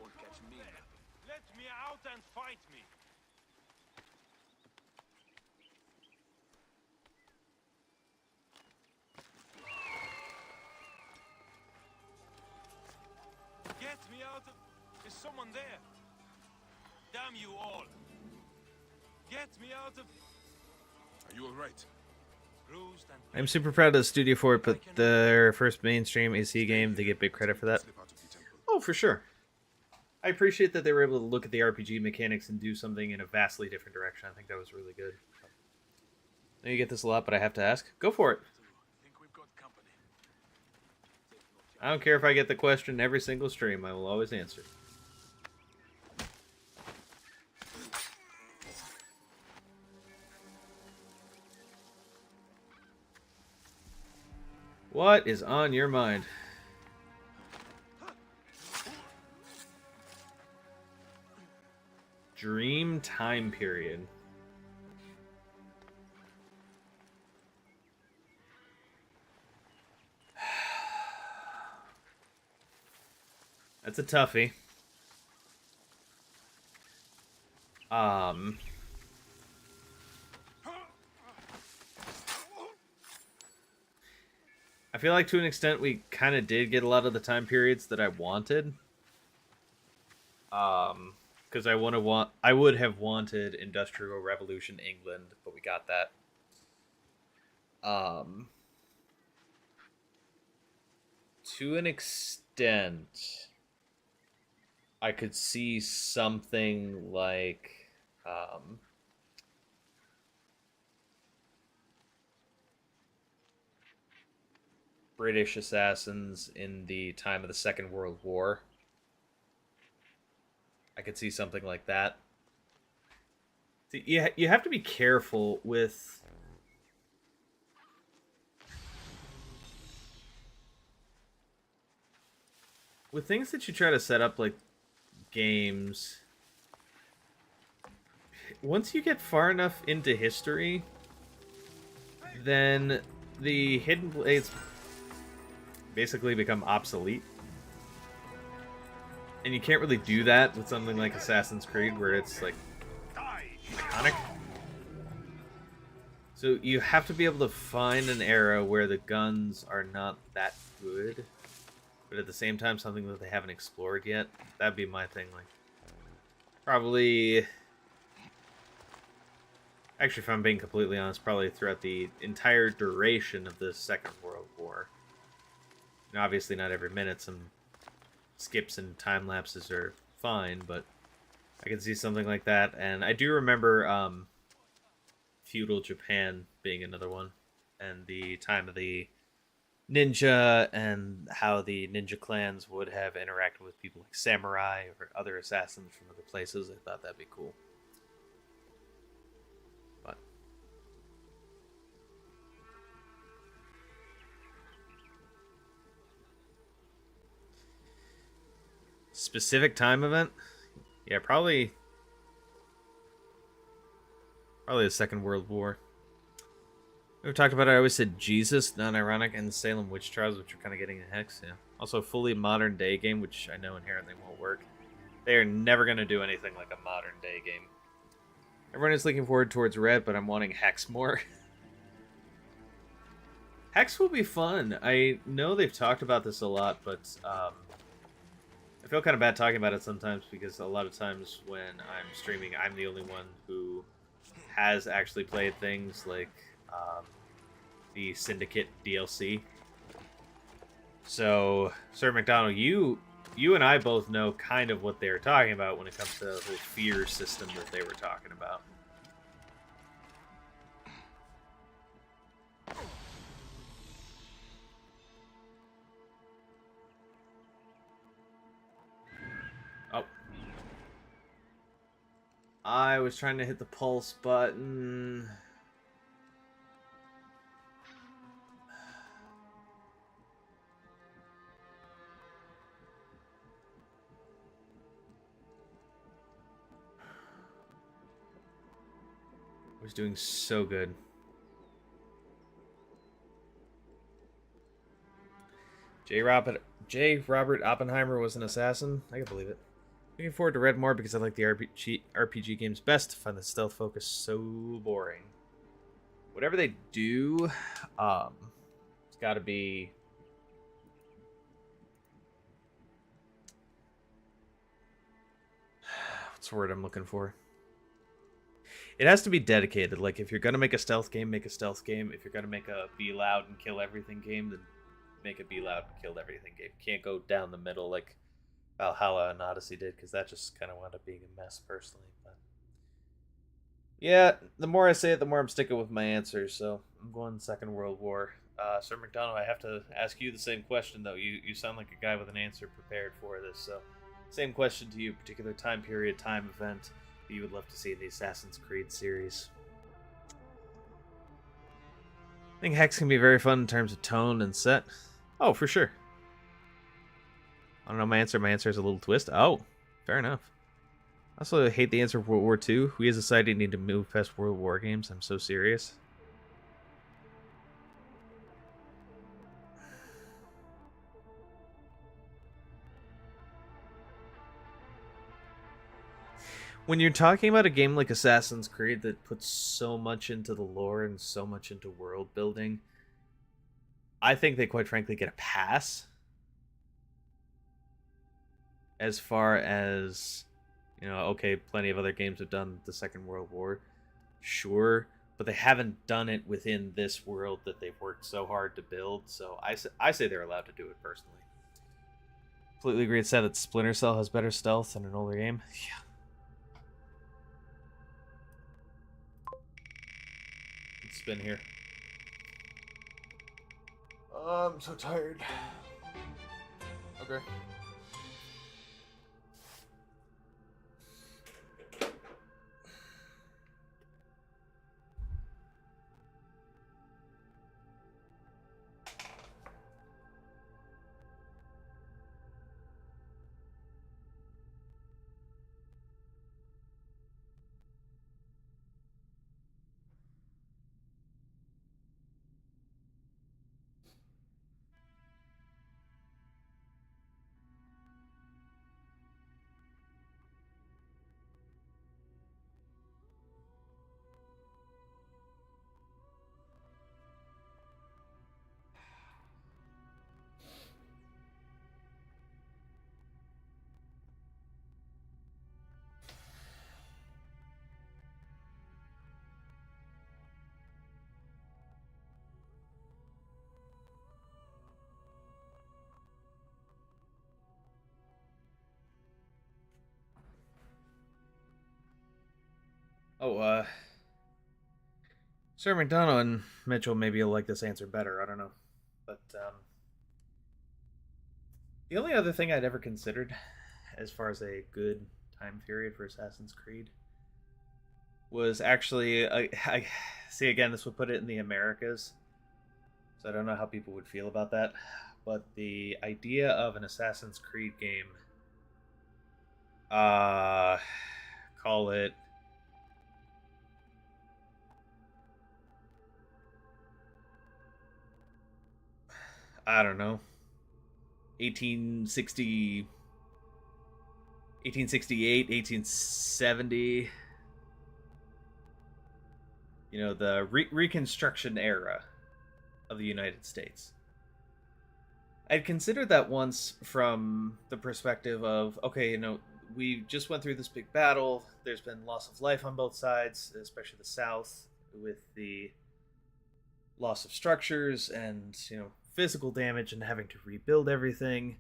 Won't catch me now. Let me out and fight me. Get me out of... Is someone there? Damn you all. Get me out of... Are you alright? Bruised and... I'm super proud of the studio for it, but their first mainstream AC game, they get big credit for that. Slip out of the temple. Oh, for sure. I appreciate that they were able to look at the RPG mechanics and do something in a vastly different direction. I think that was really good. I know you get this a lot, but I have to ask. Go for it. Think we've got company. I don't care if I get the question every single stream. I will always answer. What is on your mind? Dream time period. That's a toughie. I feel like to an extent we kind of did get a lot of the time periods that I wanted. because I would have wanted Industrial Revolution England, but we got that. Um, to an extent, I could see something like British assassins in the time of the Second World War. I could see something like that. See, you have to be careful with things that you try to set up like games. Once you get far enough into history, then the hidden blades basically become obsolete. And you can't really do that with something like Assassin's Creed, where it's like iconic. So you have to be able to find an era where the guns are not that good, but at the same time something that they haven't explored yet. That'd be my thing. Like, probably, actually, if I'm being completely honest, probably throughout the entire duration of the Second World War. And obviously, not every minute. Some skips and time lapses are fine, but I can see something like that. And I do remember feudal Japan being another one, and the time of the ninja and how the ninja clans would have interacted with people like samurai or other assassins from other places. I thought that'd be cool. But specific time event? Yeah, probably the Second World War. We talked about it. I always said Jesus, not ironic, and the Salem witch trials, which are kind of getting a hex. Yeah. Also, a fully modern day game, which I know inherently won't work. They are never going to do anything like a modern day game. Everyone is looking forward towards Red, but I'm wanting Hex more. Hex will be fun. I know they've talked about this a lot, but I feel kind of bad talking about it sometimes because a lot of times when I'm streaming, I'm the only one who has actually played things like the Syndicate DLC. So, Sir McDonald, you and I both know kind of what they're talking about when it comes to the whole fear system that they were talking about. Oh. I was trying to hit the pulse button. I was doing so good. J. Robert Oppenheimer was an assassin. I can believe it. Looking forward to Red more because I like the RPG games best. I find the stealth focus so boring. Whatever they do, it's got to be. What's the word I'm looking for? It has to be dedicated. Like, if you're gonna make a stealth game, make a stealth game. If you're gonna make a be loud and kill everything game, then make a be loud and kill everything game. Can't go down the middle like Valhalla and Odyssey did, because that just kind of wound up being a mess personally. But yeah, the more I say it, the more I'm sticking with my answer. So I'm going Second World War. Sir McDonald, I have to ask you the same question though. You sound like a guy with an answer prepared for this. So same question to you: particular time period, time event that you would love to see in the Assassin's Creed series. I think Hex can be very fun in terms of tone and set. Oh, for sure. I don't know my answer. My answer is a little twist. Oh, fair enough. I also hate the answer of World War II. We as a society need to move past World War games. I'm so serious. When you're talking about a game like Assassin's Creed that puts so much into the lore and so much into world building, I think they quite frankly get a pass as far as You know, okay, plenty of other games have done the Second World War, sure, but they haven't done it within this world that they've worked so hard to build. So I say they're allowed to do it personally. Completely agree. It's sad that Splinter Cell has better stealth than an older game. Yeah. Let's spin here. I'm so tired. Okay. Oh, Sir McDonough and Mitchell, maybe you'll like this answer better. I don't know. But the only other thing I'd ever considered as far as a good time period for Assassin's Creed was actually, I see, again, this would put it in the Americas. So I don't know how people would feel about that. But the idea of an Assassin's Creed game, call it, I don't know, 1860, 1868, 1870, you know, the Reconstruction era of the United States. I'd considered that once from the perspective of, okay, you know, we just went through this big battle. There's been loss of life on both sides, especially the South, with the loss of structures and, you know, physical damage and having to rebuild everything.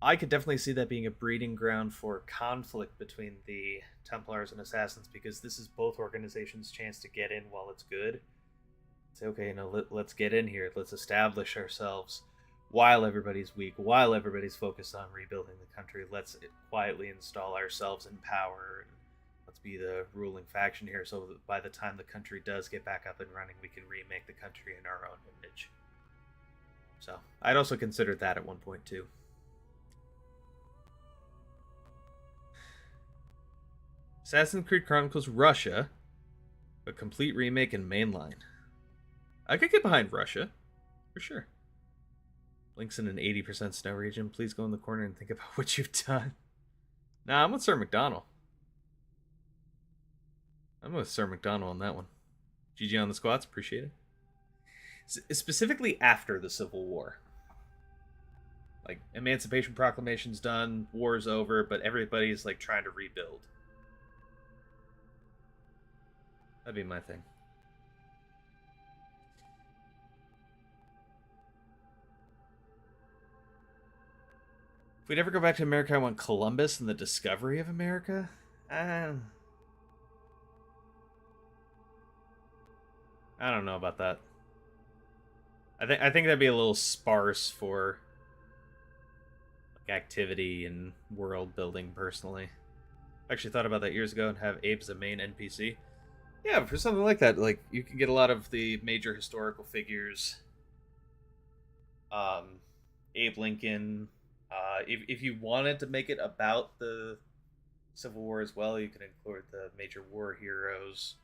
I could definitely see that being a breeding ground for conflict between the Templars and Assassins, because this is both organizations' chance to get in while it's good. Say, okay, you know, let's get in here. Let's establish ourselves while everybody's weak, while everybody's focused on rebuilding the country. Let's quietly install ourselves in power. And let's be the ruling faction here, so that by the time the country does get back up and running, we can remake the country in our own image. So I'd also considered that at one point too. Assassin's Creed Chronicles Russia, a complete remake in mainline. I could get behind Russia, for sure. Link's in an 80% snow region. Please go in the corner and think about what you've done. Nah, I'm with Sir McDonald. I'm with Sir McDonald on that one. GG on the squats, appreciate it. Specifically after the Civil War. Like, Emancipation Proclamation's done, war's over, but everybody's, like, trying to rebuild. That'd be my thing. If we'd ever go back to America, I want Columbus and the discovery of America. I don't know about that. I think that'd be a little sparse for like activity and world building. Personally, I actually thought about that years ago and have Abe as a main NPC. Yeah, for something like that, like you can get a lot of the major historical figures. Abe Lincoln. If you wanted to make it about the Civil War as well, you could include the major war heroes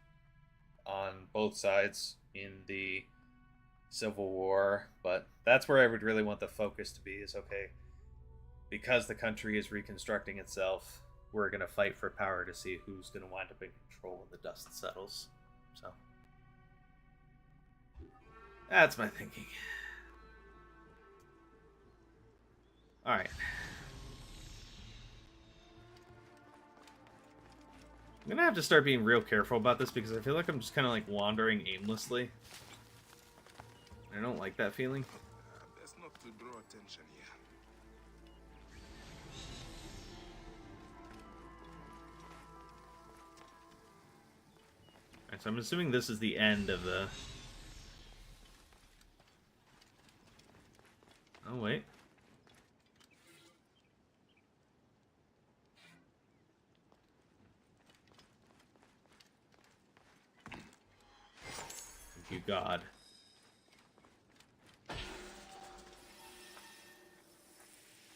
on both sides in the Civil War. But that's where I would really want the focus to be, is okay, because the country is reconstructing itself, we're going to fight for power to see who's going to wind up in control when the dust settles. So that's my thinking. Alright. I'm gonna have to start being real careful about this because I feel like I'm just kind of like wandering aimlessly. I don't like that feeling. Best not to draw attention here. Alright, so I'm assuming this is the end of the... Oh, wait. Thank you, God.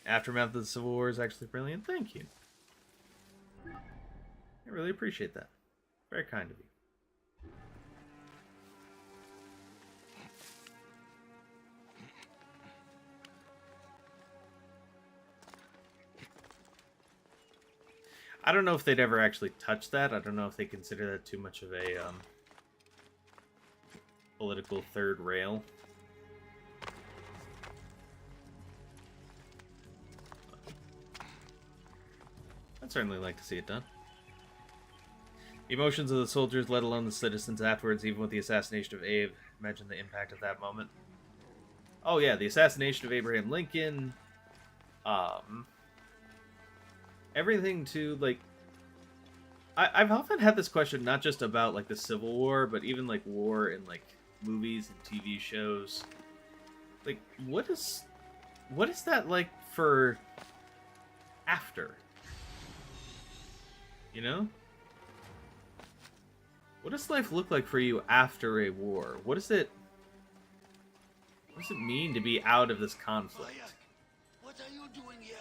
Aftermath of the Civil War is actually brilliant. Thank you. I really appreciate that. Very kind of you. I don't know if they'd ever actually touch that. I don't know if they consider that too much of a political third rail. I'd certainly like to see it done. The emotions of the soldiers, let alone the citizens afterwards, even with the assassination of Abe. Imagine the impact of that moment. Oh yeah, the assassination of Abraham Lincoln. Everything to, like... I've often had this question, not just about, like, the Civil War, but even, like, war in, like, movies and TV shows. Like, what is that like for after? You know? What does life look like for you after a war? What does it mean to be out of this conflict? Bayak, what are you doing here?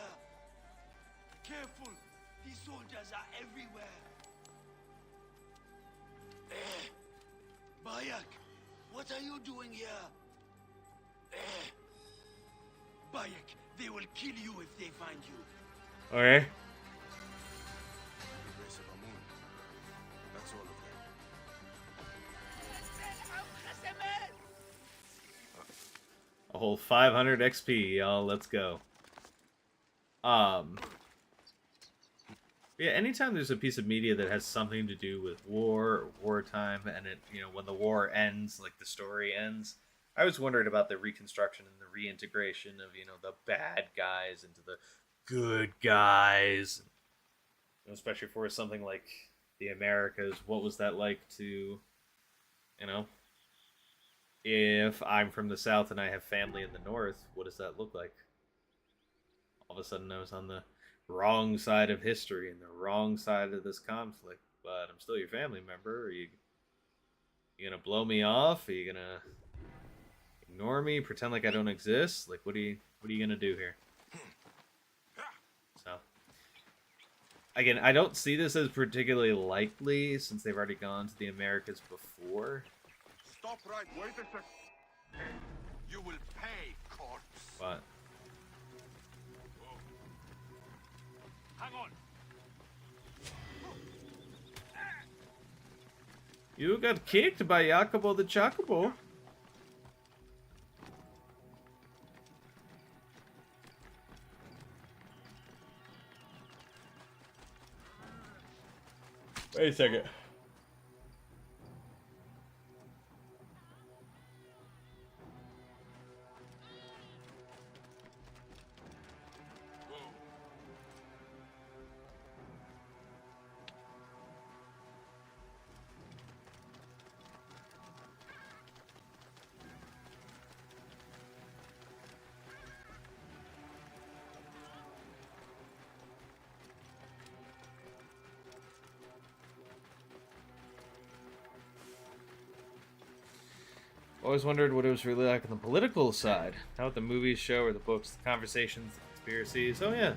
Careful, these soldiers are everywhere. Bayak, what are you doing here? Bayak, they will kill you if they find you. Okay. The grace of Amun. That's all of them. A whole 500 XP, y'all. Let's go. Yeah, anytime there's a piece of media that has something to do with war or wartime, and it, you know, when the war ends, like the story ends, I was wondering about the reconstruction and the reintegration of, you know, the bad guys into the good guys. Especially for something like the Americas, what was that like to, you know, if I'm from the South and I have family in the North, what does that look like? All of a sudden I was on the wrong side of history and the wrong side of this conflict, but I'm still your family member. Are you gonna blow me off? Are you gonna ignore me, pretend like I don't exist? Like, what are you gonna do here? So, again, I don't see this as particularly likely since they've already gone to the Americas before. Stop right. Wait a sec. You will pay, corpse. But Hang on. you got kicked by Jacobo the Chocobo. Wait a second. Always wondered what it was really like on the political side. Not what the movies show or the books, the conversations, the conspiracies. Oh yeah.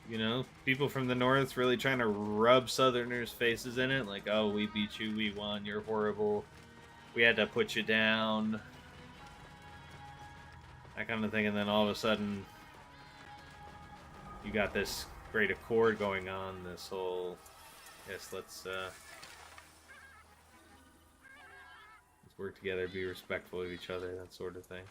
You know, people from the North really trying to rub Southerners' faces in it. Like, oh, we beat you, we won, you're horrible. We had to put you down. That kind of thing. And then all of a sudden, you got this great accord going on. This whole, yes, let's work together, be respectful of each other, that sort of thing.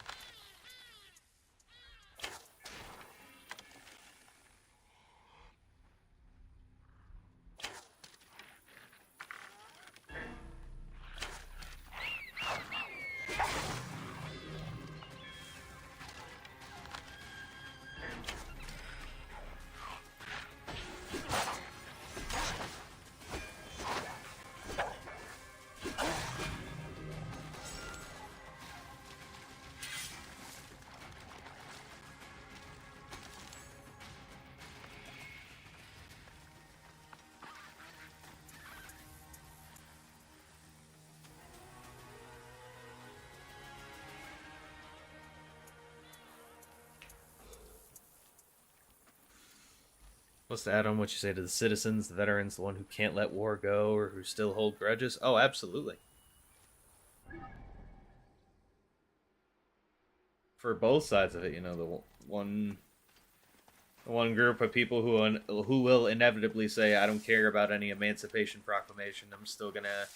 Plus, to add on what you say to the citizens, the veterans, the one who can't let war go or who still hold grudges. Oh, absolutely. For both sides of it, you know, the one group of people who will inevitably say, "I don't care about any Emancipation Proclamation. I'm still gonna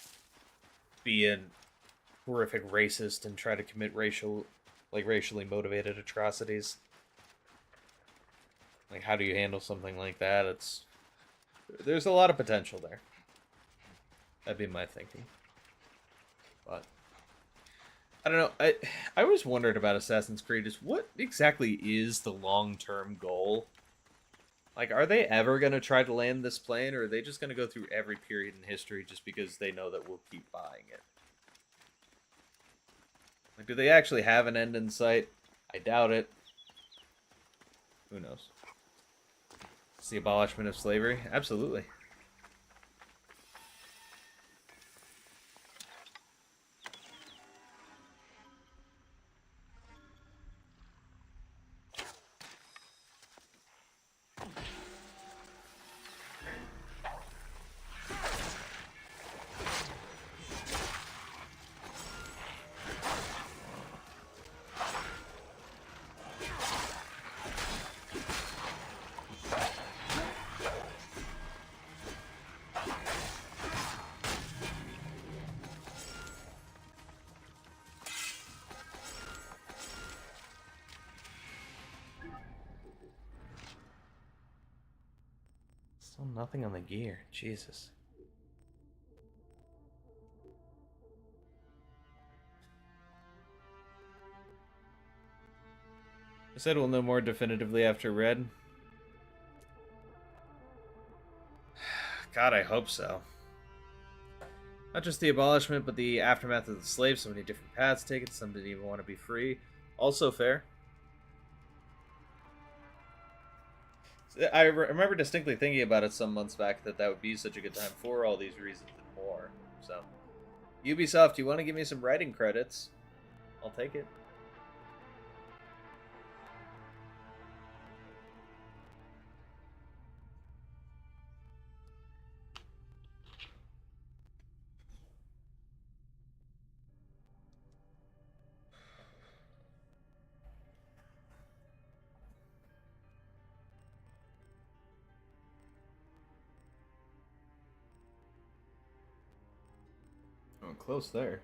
be a horrific racist and try to commit racially motivated atrocities." Like, how do you handle something like that? There's a lot of potential there. That'd be my thinking. But I don't know. I always wondered about Assassin's Creed is what exactly is the long-term goal? Like, are they ever going to try to land this plane, or are they just going to go through every period in history just because they know that we'll keep buying it? Like, do they actually have an end in sight? I doubt it. Who knows? It's the abolishment of slavery? Absolutely. Still nothing on the gear. Jesus. I said we'll know more definitively after Red. God, I hope so. Not just the abolishment, but the aftermath of the slaves. So many different paths taken. Some didn't even want to be free. Also fair. I remember distinctly thinking about it some months back that would be such a good time for all these reasons and more. So, Ubisoft, you want to give me some writing credits? I'll take it. Oh, close there.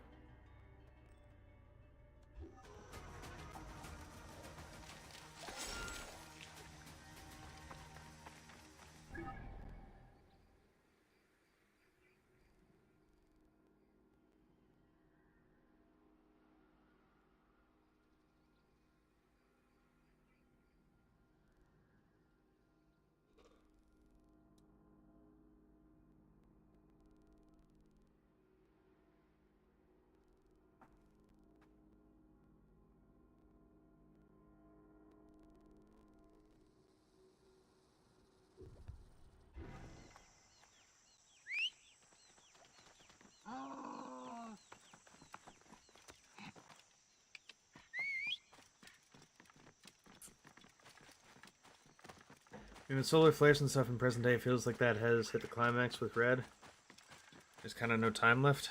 Even solar flares and stuff in present day feels like that has hit the climax with Red. There's kind of no time left.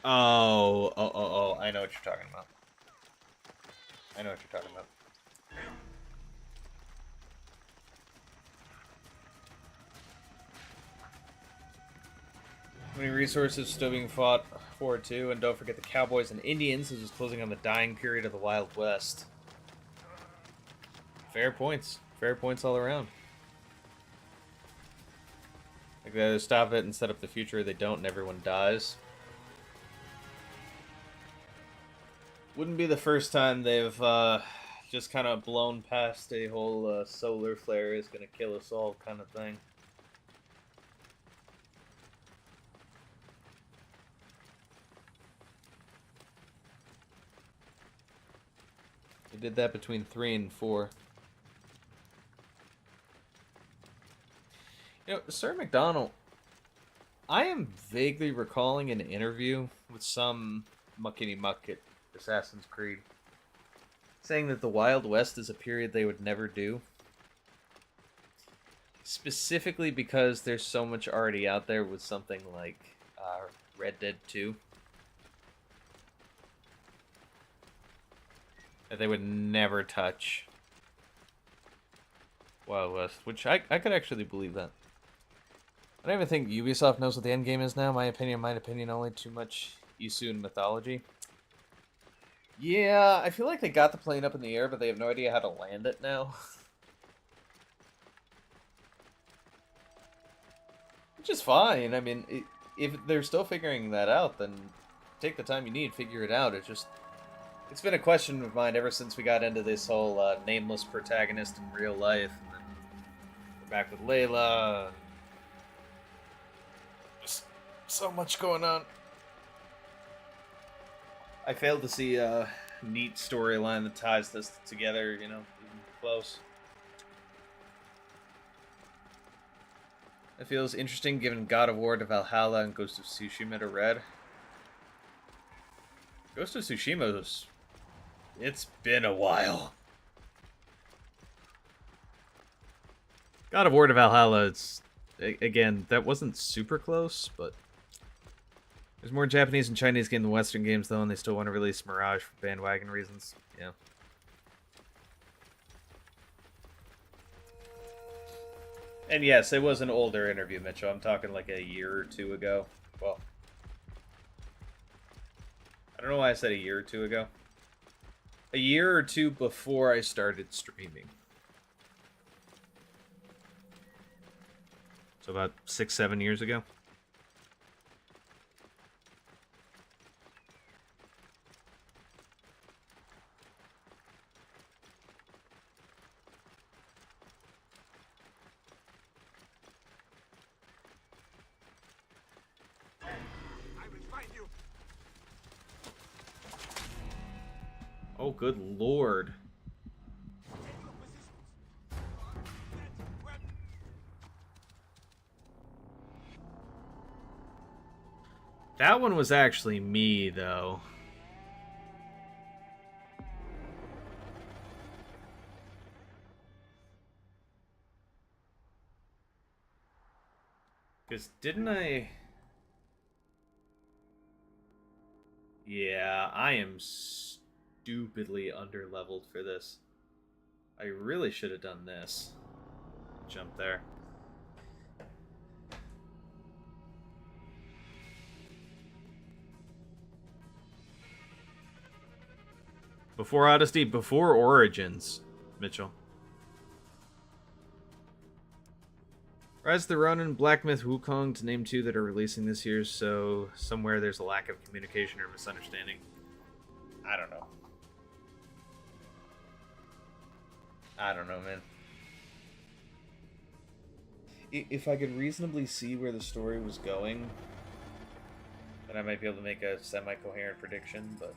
Oh, I know what you're talking about. I know what you're talking about. Many resources still being fought for too, and don't forget the Cowboys and Indians is just closing on the dying period of the Wild West. Fair points. Fair points all around. Like they either stop it and set up the future, or they don't and everyone dies. Wouldn't be the first time they've just kind of blown past a whole solar flare is gonna kill us all kind of thing. They did that between 3 and 4. You know, Sir McDonald, I am vaguely recalling an interview with some muckety-muck at Assassin's Creed. Saying that the Wild West is a period they would never do. Specifically because there's so much already out there with something like Red Dead 2. That they would never touch Wild West, which I could actually believe that. I don't even think Ubisoft knows what the end game is now. My opinion only. Too much Isun mythology. Yeah, I feel like they got the plane up in the air, but they have no idea how to land it now. Which is fine. I mean, if they're still figuring that out, then take the time you need, figure it out. It's been a question of mine ever since we got into this whole nameless protagonist in real life. And then we're back with Layla. Just so much going on. I failed to see a neat storyline that ties this together, you know, even close. It feels interesting given God of War to Valhalla and Ghost of Tsushima to Red. Ghost of Tsushima's... It's been a while. God of War to Valhalla, it's... Again, that wasn't super close, but... There's more Japanese and Chinese game than Western games, though, and they still want to release Mirage for bandwagon reasons. Yeah. And yes, it was an older interview, Mitchell. I'm talking like a year or two ago. Well, I don't know why I said a year or two ago. A year or two before I started streaming. So about 6-7 years ago. Oh, good lord. That one was actually me, though. Because didn't I... Yeah, I am stupidly underleveled for this. I really should have done this. Jump there. Before Odyssey, before Origins, Mitchell. Rise of the Ronin, Black Myth, Wukong, to name two that are releasing this year, so somewhere there's a lack of communication or misunderstanding. I don't know. I don't know, man. If I could reasonably see where the story was going, then I might be able to make a semi-coherent prediction, but...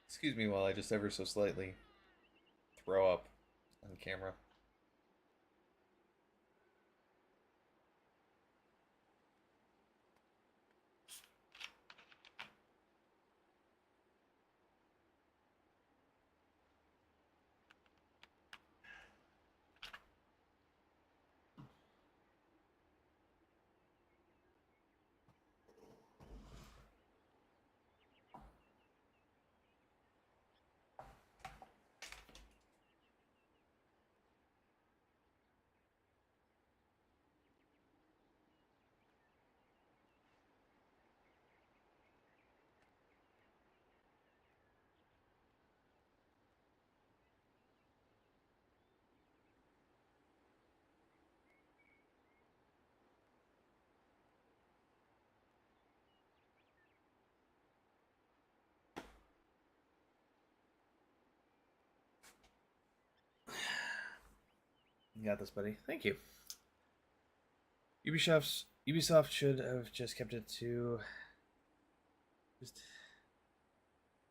Excuse me while I just ever so slightly throw up on camera. got this, buddy. Thank you. Ubisoft should have just kept it to just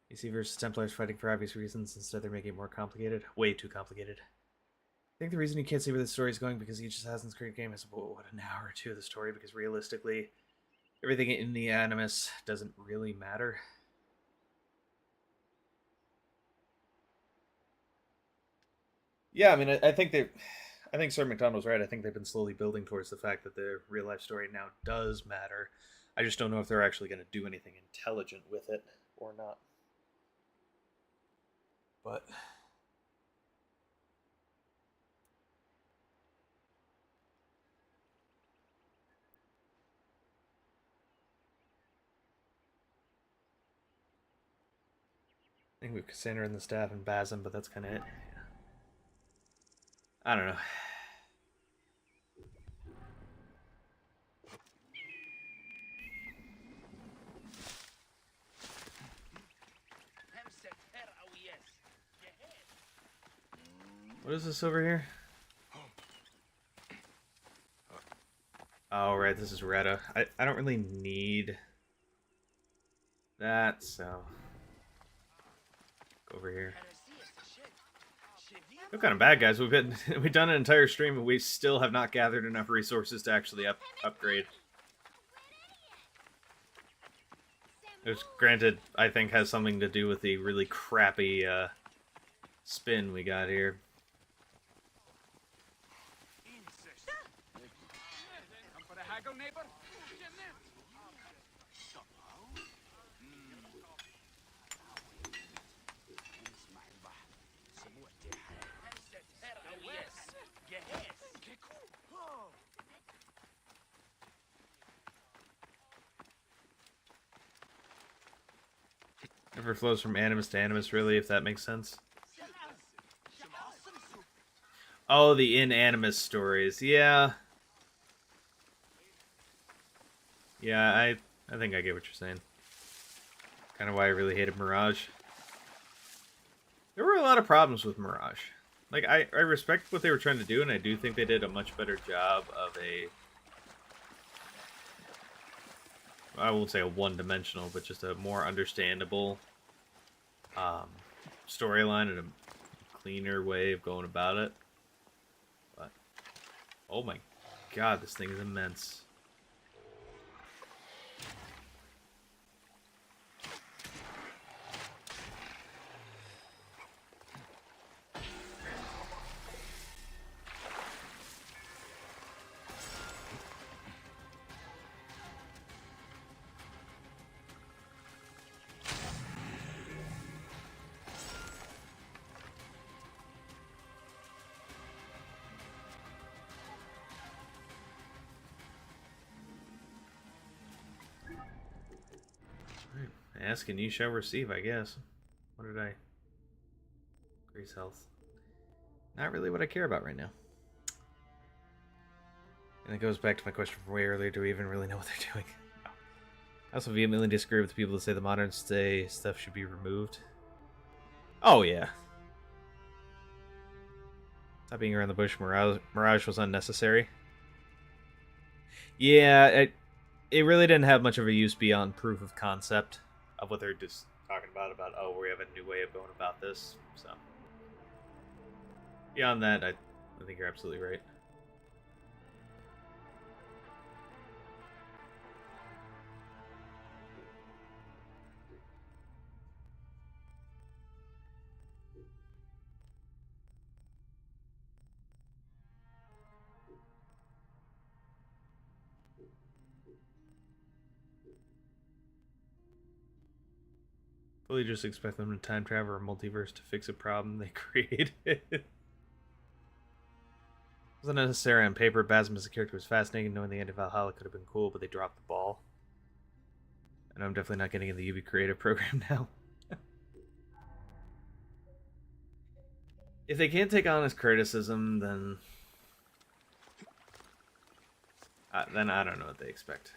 AC versus Templars fighting for obvious reasons. Instead, they're making it more complicated. Way too complicated. I think the reason you can't see where the story is going because each Assassin's Creed game has what, an hour or two of the story, because realistically, everything in the Animus doesn't really matter. Yeah, I mean, I think Sir McDonald's right. I think they've been slowly building towards the fact that the real life story now does matter. I just don't know if they're actually going to do anything intelligent with it or not. But I think we have Cassandra and the staff and Basim, but that's kind of it. Yeah. I don't know. What is this over here? Oh, right, this is Retta. I don't really need that, so go over here. We're kind of bad, guys. We've done an entire stream and we still have not gathered enough resources to actually upgrade. Which, granted, I think has something to do with the really crappy spin we got here. Never flows from animus to animus, really, if that makes sense. Oh, the in-animus stories. Yeah. Yeah, I think I get what you're saying. Kind of why I really hated Mirage. There were a lot of problems with Mirage. Like, I respect what they were trying to do, and I do think they did a much better job of I won't say a one-dimensional, but just a more understandable storyline and a cleaner way of going about it. But, oh my god, this thing is immense. Ask and you shall receive, I guess. What did I... Increase health. Not really what I care about right now. And it goes back to my question from way earlier, do we even really know what they're doing? No. I also vehemently disagree with the people that say the modern day stuff should be removed. Oh, yeah. Stop being around the bush. Mirage was unnecessary. Yeah, it really didn't have much of a use beyond proof of concept of what they're just talking about, oh, we have a new way of going about this, so. Beyond that, I think you're absolutely right. Fully just expect them to time travel or multiverse to fix a problem they created. It wasn't necessary on paper. Basim as a character was fascinating. Knowing the end of Valhalla could have been cool, but they dropped the ball. And I'm definitely not getting in the Ubi creative program now. If they can't take honest criticism, then I don't know what they expect.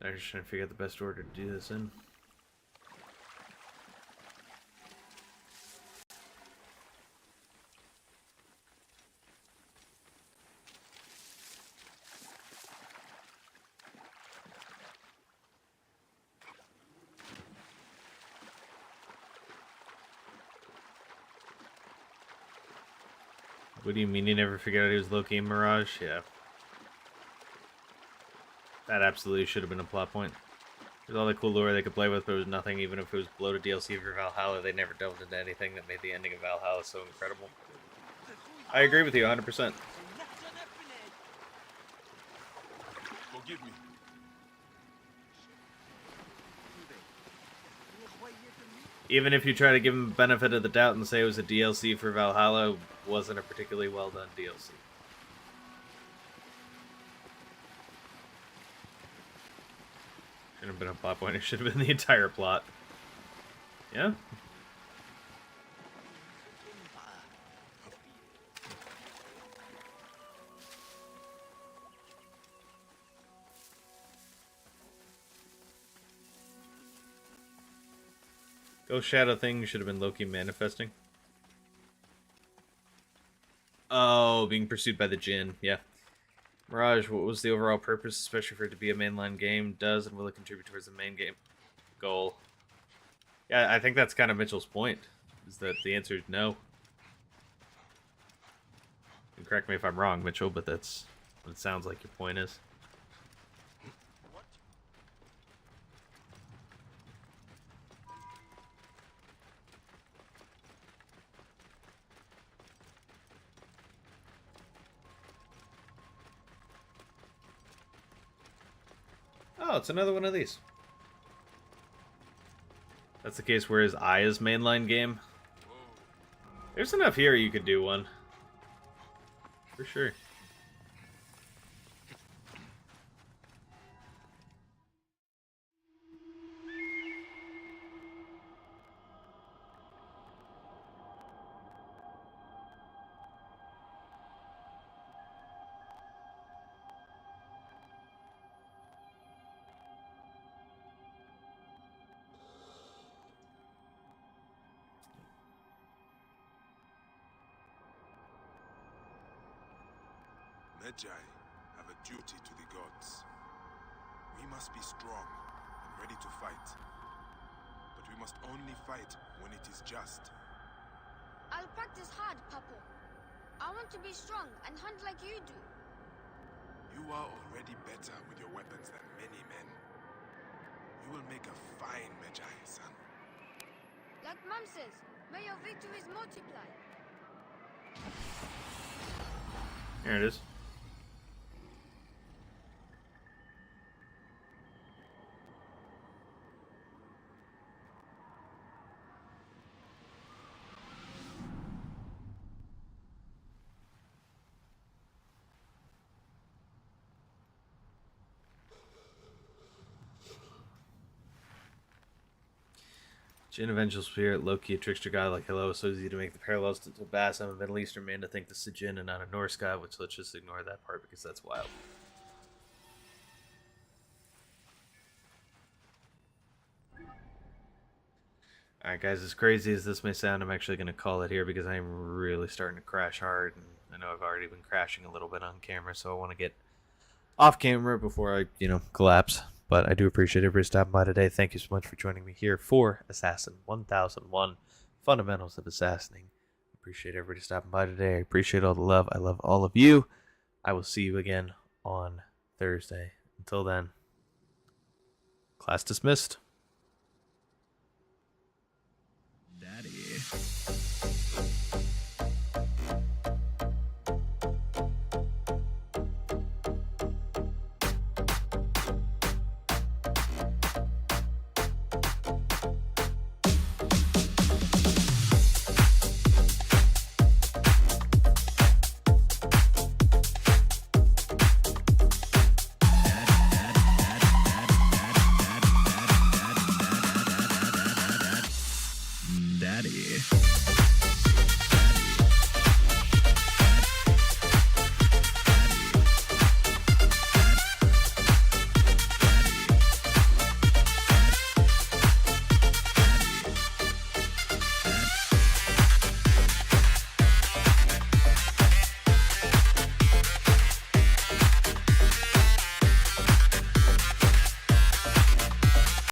I'm just trying to figure out the best order to do this in. What do you mean you never figured out he was Loki and Mirage? Yeah. That absolutely should have been a plot point. There's all the cool lore they could play with, but it was nothing. Even if it was bloated DLC for Valhalla, they never delved into anything that made the ending of Valhalla so incredible. I agree with you 100%. Forgive me. Even if you try to give him the benefit of the doubt and say it was a DLC for Valhalla, it wasn't a particularly well done DLC. Shouldn't have been a plot point, it should have been the entire plot. Yeah? Ghost Shadow thing should have been Loki manifesting. Oh, being pursued by the Jinn, yeah. Mirage, what was the overall purpose, especially for it to be a mainline game? Does and will it contribute towards the main game goal? Yeah, I think that's kind of Mitchell's point, is that the answer is no. And correct me if I'm wrong, Mitchell, but that's what it sounds like your point is. Oh, it's another one of these. That's the case where his eye is mainline game. There's enough here you could do one. For sure. Magi have a duty to the gods. We must be strong and ready to fight. But we must only fight when it is just. I'll practice hard, Papa. I want to be strong and hunt like you do. You are already better with your weapons than many men. You will make a fine Magi, son. Like Mom says, may your victories multiply. Here it is. Jinn, a vengeful spirit, Loki, a trickster god like Hello, so easy to make the parallels to Bassam, a Middle Eastern man to think this is Jinn and not a Norse god, which let's just ignore that part because that's wild. Alright guys, as crazy as this may sound, I'm actually going to call it here because I'm really starting to crash hard, and I know I've already been crashing a little bit on camera, so I want to get off camera before I, collapse. But I do appreciate everybody stopping by today. Thank you so much for joining me here for Assassin 1001 Fundamentals of Assassinating. Appreciate everybody stopping by today. I appreciate all the love. I love all of you. I will see you again on Thursday. Until then, class dismissed.